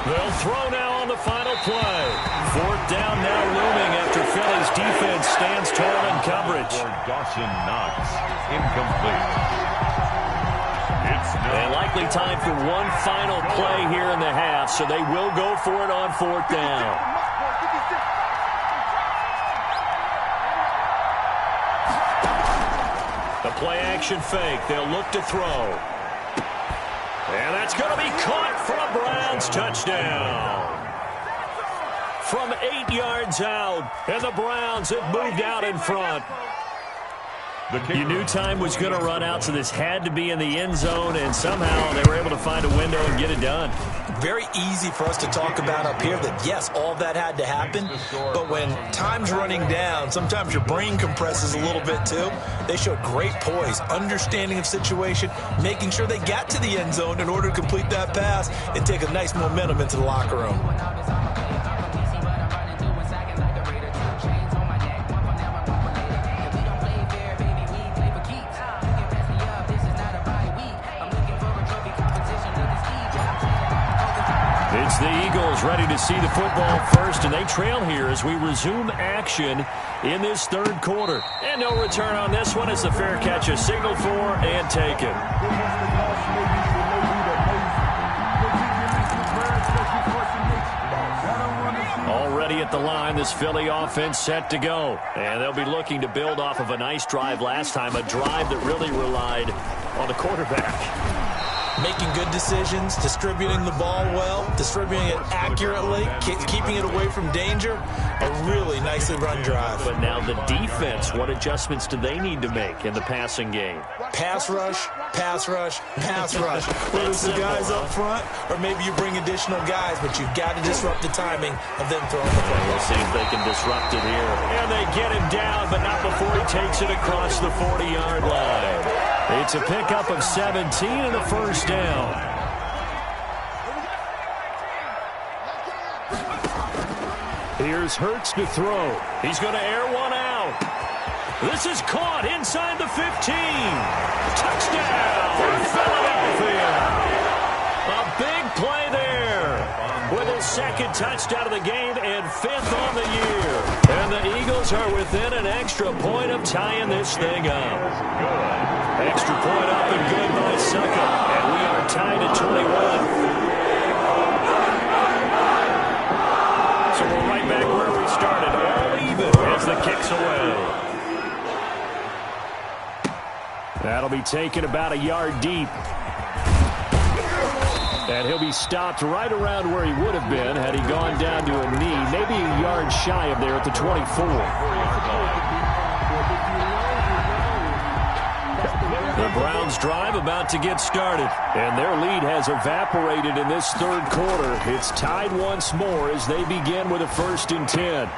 They'll throw now on the final play. 4th down now looming after Philly's defense stands tall in coverage. For Dawson Knox, incomplete. And likely time for one final play here in the half, so they will go for it on 4th down. The play action fake. They'll look to throw. And that's going to be caught for a Browns touchdown. From 8 yards out, and the Browns have moved out in front. You knew time was going to run out, so this had to be in the end zone, and somehow they were able to find a window and get it done. Very easy for us to talk about up here that, yes, all that had to happen, but when time's running down, sometimes your brain compresses a little bit too. They showed great poise, understanding of situation, making sure they got to the end zone in order to complete that pass and take a nice momentum into the locker room. It's the Eagles ready to see the football first, and they trail here as we resume action in this 3rd quarter. And no return on this one as the fair catch is signaled for and taken. Already at the line, this Philly offense set to go. And they'll be looking to build off of a nice drive last time, a drive that really relied on the quarterback. Making good decisions, distributing the ball well, distributing it accurately, keeping it away from danger. A really nicely run drive. But now the defense, what adjustments do they need to make in the passing game? Pass rush, pass rush, pass rush. Whether it's the guys up front or maybe you bring additional guys, but you've got to disrupt the timing of them throwing the football. We'll see if they can disrupt it here. And they get him down, but not before he takes it across the 40-yard line. It's a pickup of 17 and a first down. Here's Hurts to throw. He's going to air one out. This is caught inside the 15. Touchdown, Philadelphia. A big play there with his 2nd touchdown of the game and 5th on the year. And the Eagles are within an extra point of tying this thing up. Extra point up and good by Succa. And we are tied at 21. So we're right back where we started. All even as the kick's away. That'll be taken about a yard deep. And he'll be stopped right around where he would have been had he gone down to a knee. Maybe a yard shy of there at the 24. The Browns drive about to get started, and their lead has evaporated in this 3rd quarter. It's tied once more as they begin with a 1st and 10.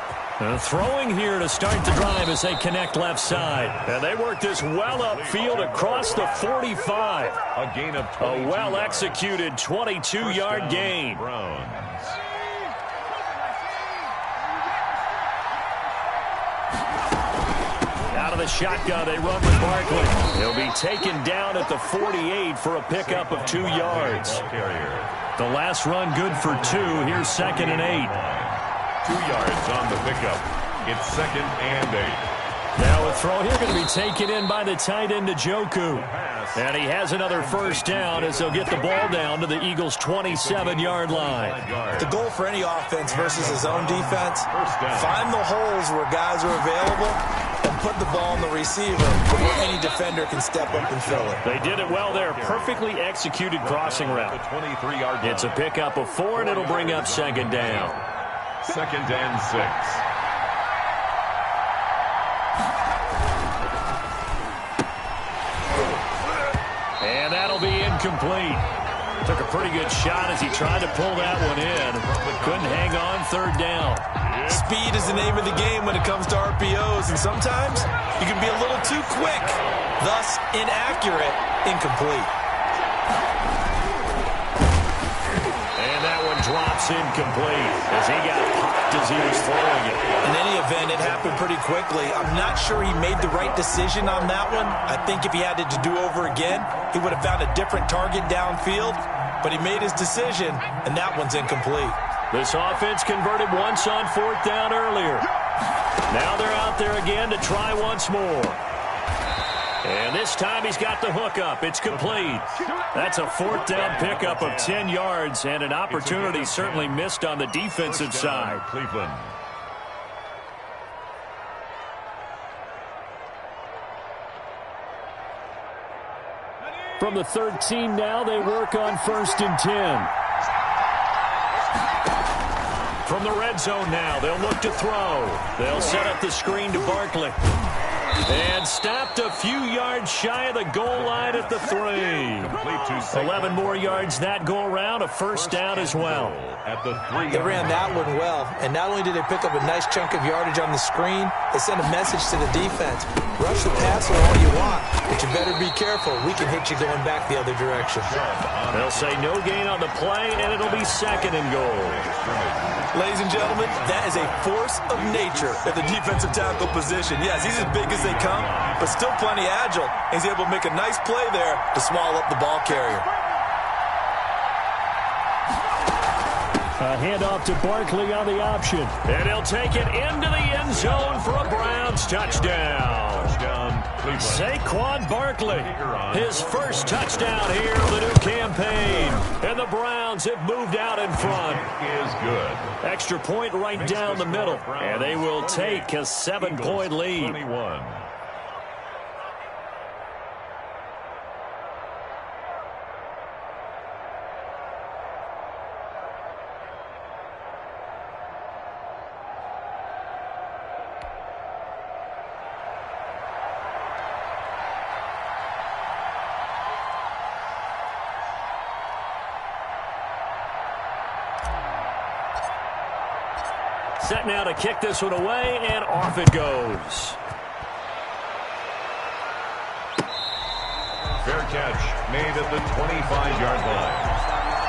Throwing here to start the drive as they connect left side. And they work this well upfield across the 45. A gain of 22. A well-executed 22-yard gain. Browns. Out of the shotgun, they run with Barkley. He'll be taken down at the 48 for a pickup of 2 yards. The last run good for 2. Here's 2nd and 8. 2 yards on the pickup. It's 2nd and 8. Now a throw here going to be taken in by the tight end Njoku. And he has another first down as they'll get the ball down to the Eagles' 27-yard line. The goal for any offense versus his own defense, find the holes where guys are available and put the ball on the receiver before any defender can step up and fill it. They did it well there. Perfectly executed crossing route. It's a pickup of 4, and it'll bring up second down. 2nd and 6. And that'll be incomplete. Took a pretty good shot as he tried to pull that one in. Couldn't hang on, 3rd down. Speed is the name of the game when it comes to RPOs, and sometimes you can be a little too quick, thus inaccurate, incomplete. And that one drops incomplete as he got popped as he was throwing it. In any event, it happened pretty quickly. I'm not sure he made the right decision on that one. I think if he had it to do over again, he would have found a different target downfield, but he made his decision, and that one's incomplete. This offense converted once on 4th down earlier. Now they're out there again to try once more. And this time he's got the hookup. It's complete. That's a 4th down pickup of 10 yards and an opportunity certainly missed on the defensive side. Cleveland. From the 13 now, they work on 1st and 10. From the red zone now, they'll look to throw. They'll set up the screen to Barkley. And stopped a few yards shy of the goal line at the 3. 11 more yards that go around, a 1st down as well. They ran that one well, and not only did they pick up a nice chunk of yardage on the screen, they sent a message to the defense. Rush the passer all you want, but you better be careful. We can hit you going back the other direction. They'll say no gain on the play, and it'll be 2nd and goal. Ladies and gentlemen, that is a force of nature at the defensive tackle position. Yes, he's as big as they come, but still plenty agile. He's able to make a nice play there to swallow up the ball carrier. A handoff to Barkley on the option. And he'll take it into the end zone for a Browns touchdown. Saquon Barkley, his first touchdown here of the new campaign. And the Browns have moved out in front. Is good. Extra point right down the middle. And they will take a 7-point lead. 21. Set now to kick this one away, and off it goes. Fair catch made at the 25-yard line.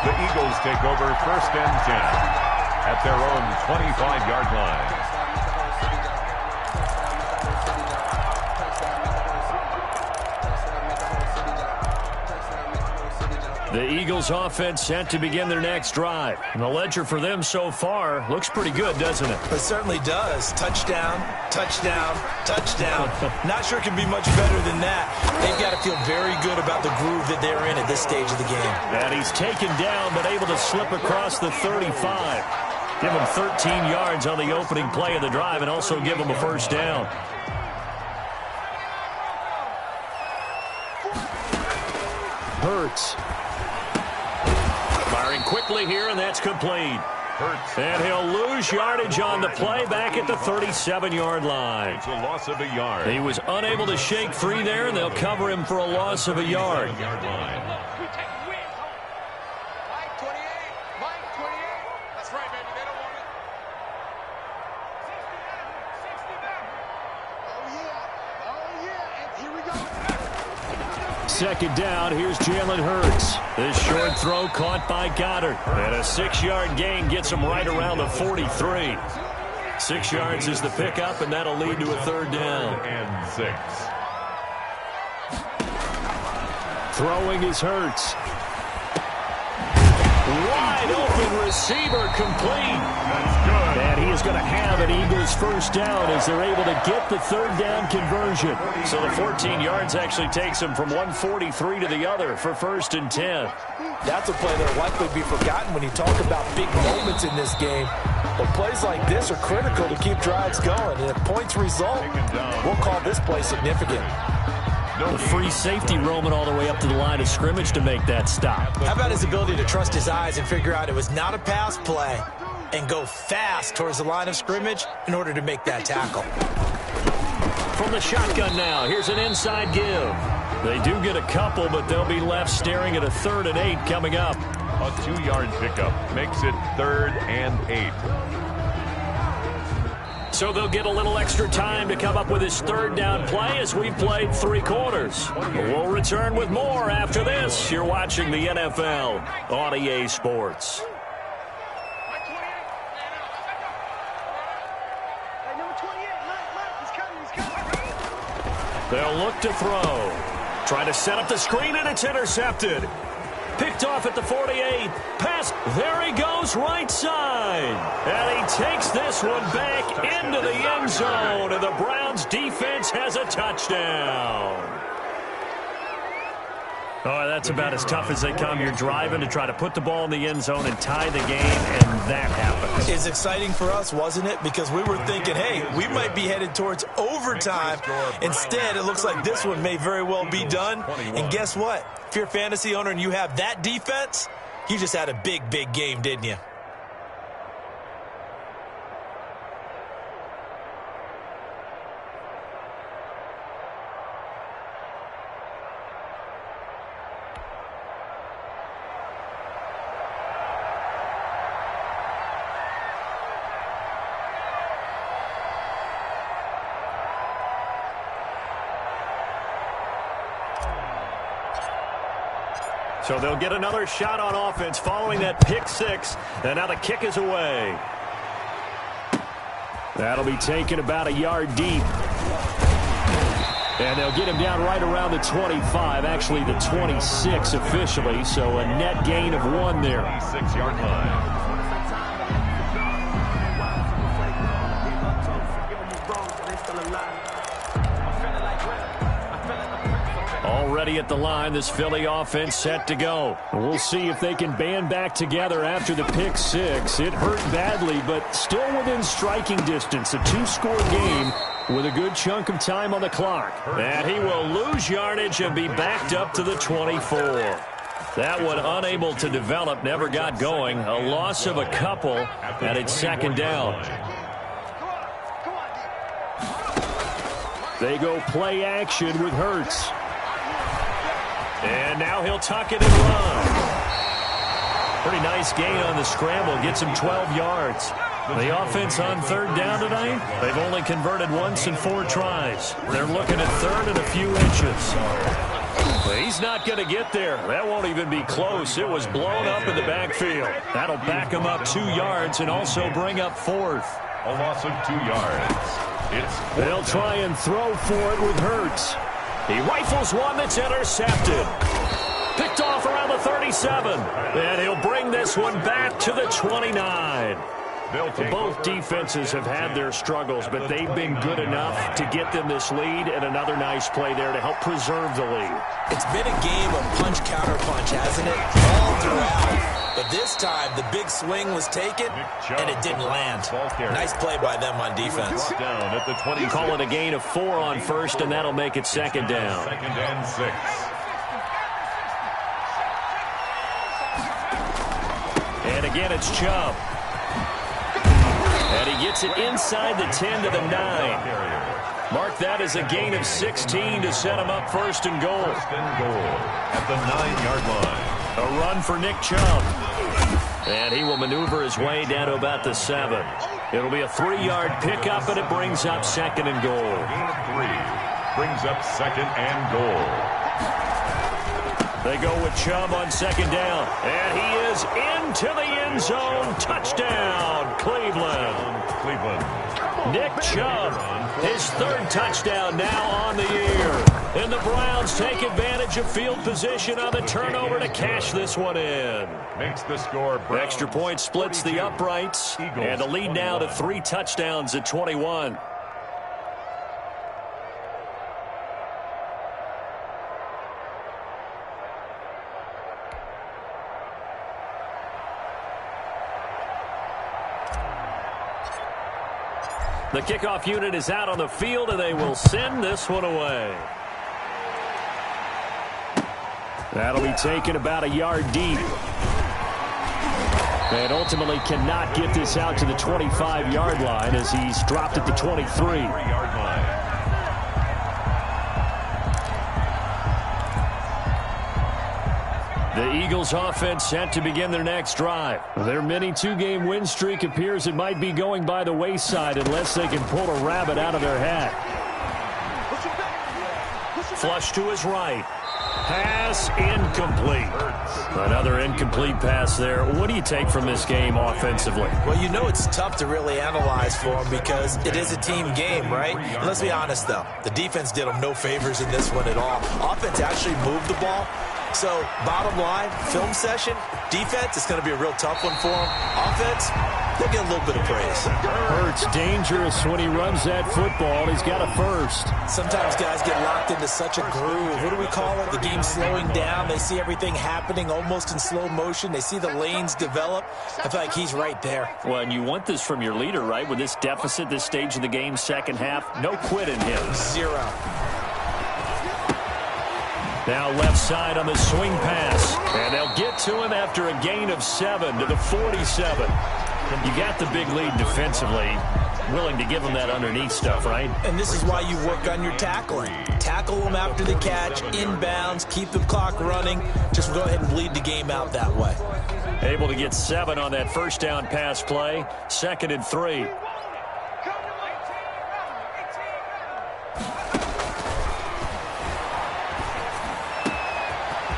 The Eagles take over 1st and 10 at their own 25-yard line. The Eagles offense set to begin their next drive. And the ledger for them so far looks pretty good, doesn't it? It certainly does. Touchdown, touchdown, touchdown. Not sure it can be much better than that. They've got to feel very good about the groove that they're in at this stage of the game. And he's taken down, but able to slip across the 35. Give him 13 yards on the opening play of the drive and also give him a 1st down. Hurts. Firing quickly here, and that's complete. And he'll lose yardage on the play back at the 37-yard line. It's a loss of a yard. He was unable to shake free there, and they'll cover him for a loss of a yard. Second down, here's Jalen Hurts. This short throw caught by Goddard. And a 6-yard gain gets him right around the 43. 6 yards is the pickup, and that'll lead to a 3rd down. And 6. Throwing is Hurts. Wide open receiver complete. That's good. And he is going to have an Eagles 1st down as they're able to get the 3rd down conversion. So the 14 yards actually takes him from 143 to the other for 1st and 10. That's a play that will likely be forgotten when you talk about big moments in this game. But plays like this are critical to keep drives going. And if points result, We'll call this play significant. The free safety roaming all the way up to the line of scrimmage to make that stop. How about his ability to trust his eyes and figure out it was not a pass play and go fast towards the line of scrimmage in order to make that tackle. From the shotgun now, here's an inside give. They do get a couple, but they'll be left staring at a 3rd and 8 coming up. A 2-yard pickup makes it 3rd and 8. So they'll get a little extra time to come up with his 3rd down play as we've played 3 quarters. We'll return with more after this. You're watching the NFL on EA Sports. They'll look to throw. Trying to set up the screen, and it's intercepted. Picked off at the 48. Pass. There he goes, right side. And he takes this one back into the end zone. And the Browns defense has a touchdown. Oh, that's about as tough as they come. You're driving to try to put the ball in the end zone and tie the game, and that happens. It's exciting for us, wasn't it? Because we were thinking, hey, we might be headed towards overtime. Instead, it looks like this one may very well be done. And guess what? If you're a fantasy owner and you have that defense, you just had a big, big game, didn't you? So they'll get another shot on offense following that pick 6. And now the kick is away. That'll be taken about a yard deep. And they'll get him down right around the 25, actually the 26 officially. So a net gain of 1 there. 26-yard line. Already at the line, this Philly offense set to go. We'll see if they can band back together after the pick 6. It hurt badly, but still within striking distance. A 2-score game with a good chunk of time on the clock. And he will lose yardage and be backed up to the 24. That one unable to develop, never got going. A loss of a couple, and it's 2nd down. They go play action with Hurts. And now he'll tuck it and run. Pretty nice gain on the scramble. Gets him 12 yards. The offense on 3rd down tonight, they've only converted once in 4 tries. They're looking at 3rd and a few inches. But he's not going to get there. That won't even be close. It was blown up in the backfield. That'll back him up 2 yards and also bring up 4th. A loss of 2 yards. They'll try and throw for it with Hurts. He rifles one that's intercepted. Picked off around the 37. And he'll bring this one back to the 29. Both defenses have had their struggles, but they've been good enough to get them this lead, and another nice play there to help preserve the lead. It's been a game of punch-counter-punch, hasn't it? All throughout. But this time, the big swing was taken, and it didn't land. Nice play by them on defense. Down at the 20. Call it a gain of 4 on 1st, and that'll make it 2nd down. 2nd and 6. And again, it's Chubb. And he gets it inside the 10 to the 9. Mark that as a gain of 16 to set him up 1st and goal. 1st and goal at the 9-yard line. A run for Nick Chubb. And he will maneuver his way down to about the 7. It'll be a 3-yard pickup, and it brings up 2nd and goal. Gain of 3 brings up 2nd and goal. They go with Chubb on 2nd down. And he is into the end zone. Touchdown, Cleveland. Nick Chubb, his 3rd touchdown now on the year. And the Browns take advantage of field position on the turnover to cash this one in. Makes the score. Browns extra point splits 42. The uprights. Eagles and the lead now to 3 touchdowns at 21. The kickoff unit is out on the field, and they will send this one away. That'll be taken about a yard deep. And ultimately cannot get this out to the 25-yard line as he's dropped at the 23-yard line. The Eagles offense set to begin their next drive. Their mini two-game win streak appears it might be going by the wayside unless they can pull a rabbit out of their hat. Flush to his right. Pass incomplete. Another incomplete pass there. What do you take from this game offensively? Well, you know it's tough to really analyze for them because it is a team game, right? And let's be honest, though. The defense did them no favors in this one at all. Offense actually moved the ball. So, bottom line, film session, defense, it's going to be a real tough one for them. Offense, they'll get a little bit of praise. Hurts dangerous when he runs that football. He's got a first. Sometimes guys get locked into such a groove. What do we call it? The game's slowing down. They see everything happening almost in slow motion. They see the lanes develop. I feel like he's right there. Well, and you want this from your leader, right? With this deficit, this stage of the game, second half, no quit in him. Zero. Now left side on the swing pass. And they'll get to him after a gain of 7 to the 47. You got the big lead defensively. Willing to give him that underneath stuff, right? And this is why you work on your tackling. Tackle them after the catch, inbounds, keep the clock running. Just go ahead and bleed the game out that way. Able to get 7 on that first down pass play. 2nd and 3.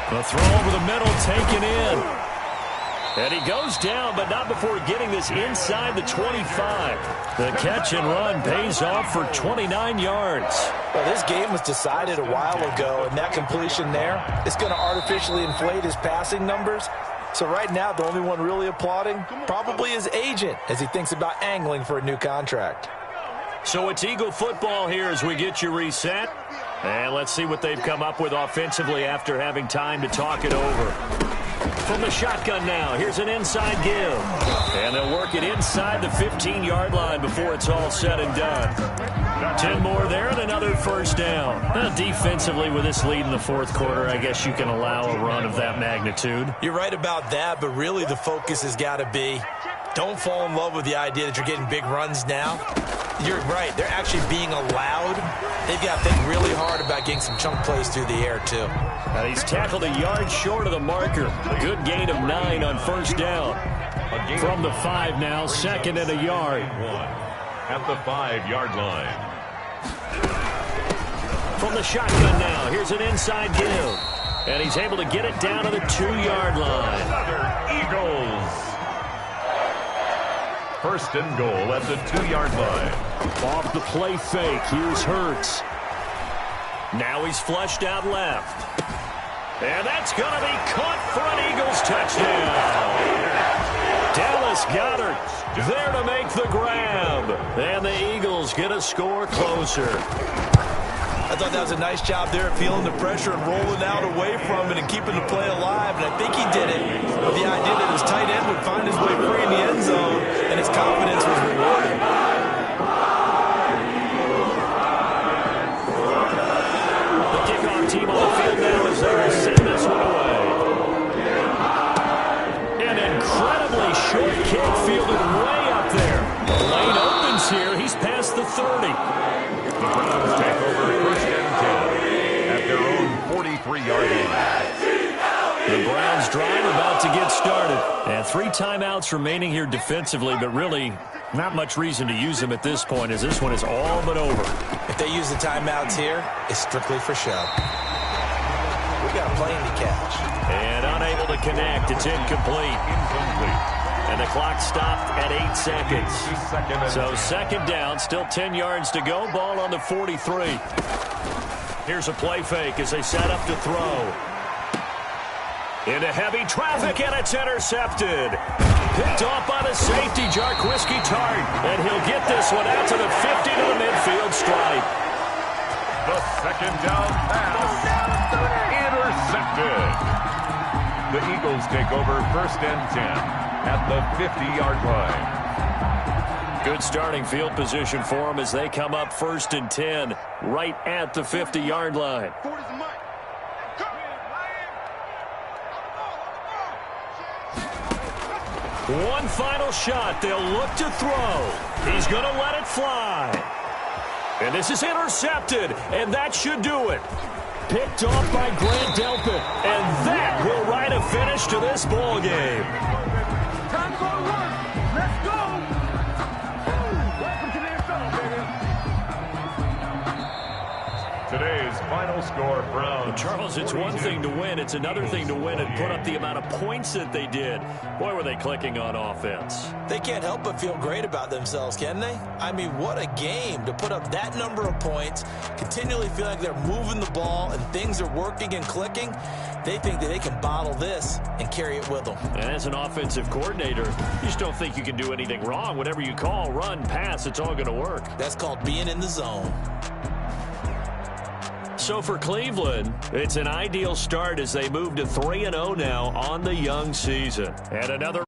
The throw over the middle taken in. And he goes down, but not before getting this inside the 25. The catch and run pays off for 29 yards. Well, this game was decided a while ago, and that completion there is going to artificially inflate his passing numbers. So right now, the only one really applauding probably his agent as he thinks about angling for a new contract. So it's Eagle football here as we get you reset. And let's see what they've come up with offensively after having time to talk it over. From the shotgun now, here's an inside give. And they'll work it inside the 15-yard line before it's all said and done. 10 more there and another first down. Defensively with this lead in the fourth quarter, I guess you can allow a run of that magnitude. You're right about that, but really the focus has got to be don't fall in love with the idea that you're getting big runs now. You're right. They're actually being allowed. They've got to think really hard about getting some chunk plays through the air, too. And he's tackled a yard short of the marker. A good gain of 9 on first down. From the 5 now, 2nd and a yard. At the 5-yard line. From the shotgun now, here's an inside give. And he's able to get it down to the 2-yard line. Eagles. First and goal at the 2-yard line. Off the play fake, here's Hurts. Now he's flushed out left. And that's going to be caught for an Eagles touchdown. Dallas Goedert there to make the grab. And the Eagles get a score closer. I thought that was a nice job there at feeling the pressure and rolling out away from it and keeping the play alive. And I think he did it with the idea that his tight end would find his way free in the end zone, and his confidence was rewarded. The kickoff team on the field now as they will send this one away. An incredibly short kick fielded way up there. The lane opens here. He's past the 30. The Browns take over first and 10 at their own 43-yard line. The Browns drive about to get started. And 3 timeouts remaining here defensively, but really not much reason to use them at this point as this one is all but over. If they use the timeouts here, it's strictly for show. We got a plane to catch. And unable to connect. It's incomplete. And the clock stopped at 8 seconds. So 2nd down, still 10 yards to go. Ball on the 43. Here's a play fake as they set up to throw. Into heavy traffic, and it's intercepted. Picked off by the safety, Jarquiski Tart. And he'll get this one out to the 50 to the midfield stripe. The 2nd down pass. Intercepted. The Eagles take over first and 10 at the 50-yard line. Good starting field position for them as they come up 1st and 10, right at the 50-yard line. 40's the mic. One final shot. They'll look to throw. He's going to let it fly. And this is intercepted, and that should do it. Picked off by Grant Delpit, and that will write a finish to this ball game. Time to go to work. Let's go. Welcome to the NFL, baby. Today's final score, Browns. Charles, it's one thing to win. It's another thing to win and put up the amount of points that they did. Boy, were they clicking on offense. They can't help but feel great about themselves, can they? I mean, what a game to put up that number of points, continually feel like they're moving the ball and things are working and clicking. They think that they can bottle this and carry it with them. And as an offensive coordinator, you just don't think you can do anything wrong. Whatever you call, run, pass, it's all going to work. That's called being in the zone. So for Cleveland, it's an ideal start as they move to 3-0 now on the young season. And another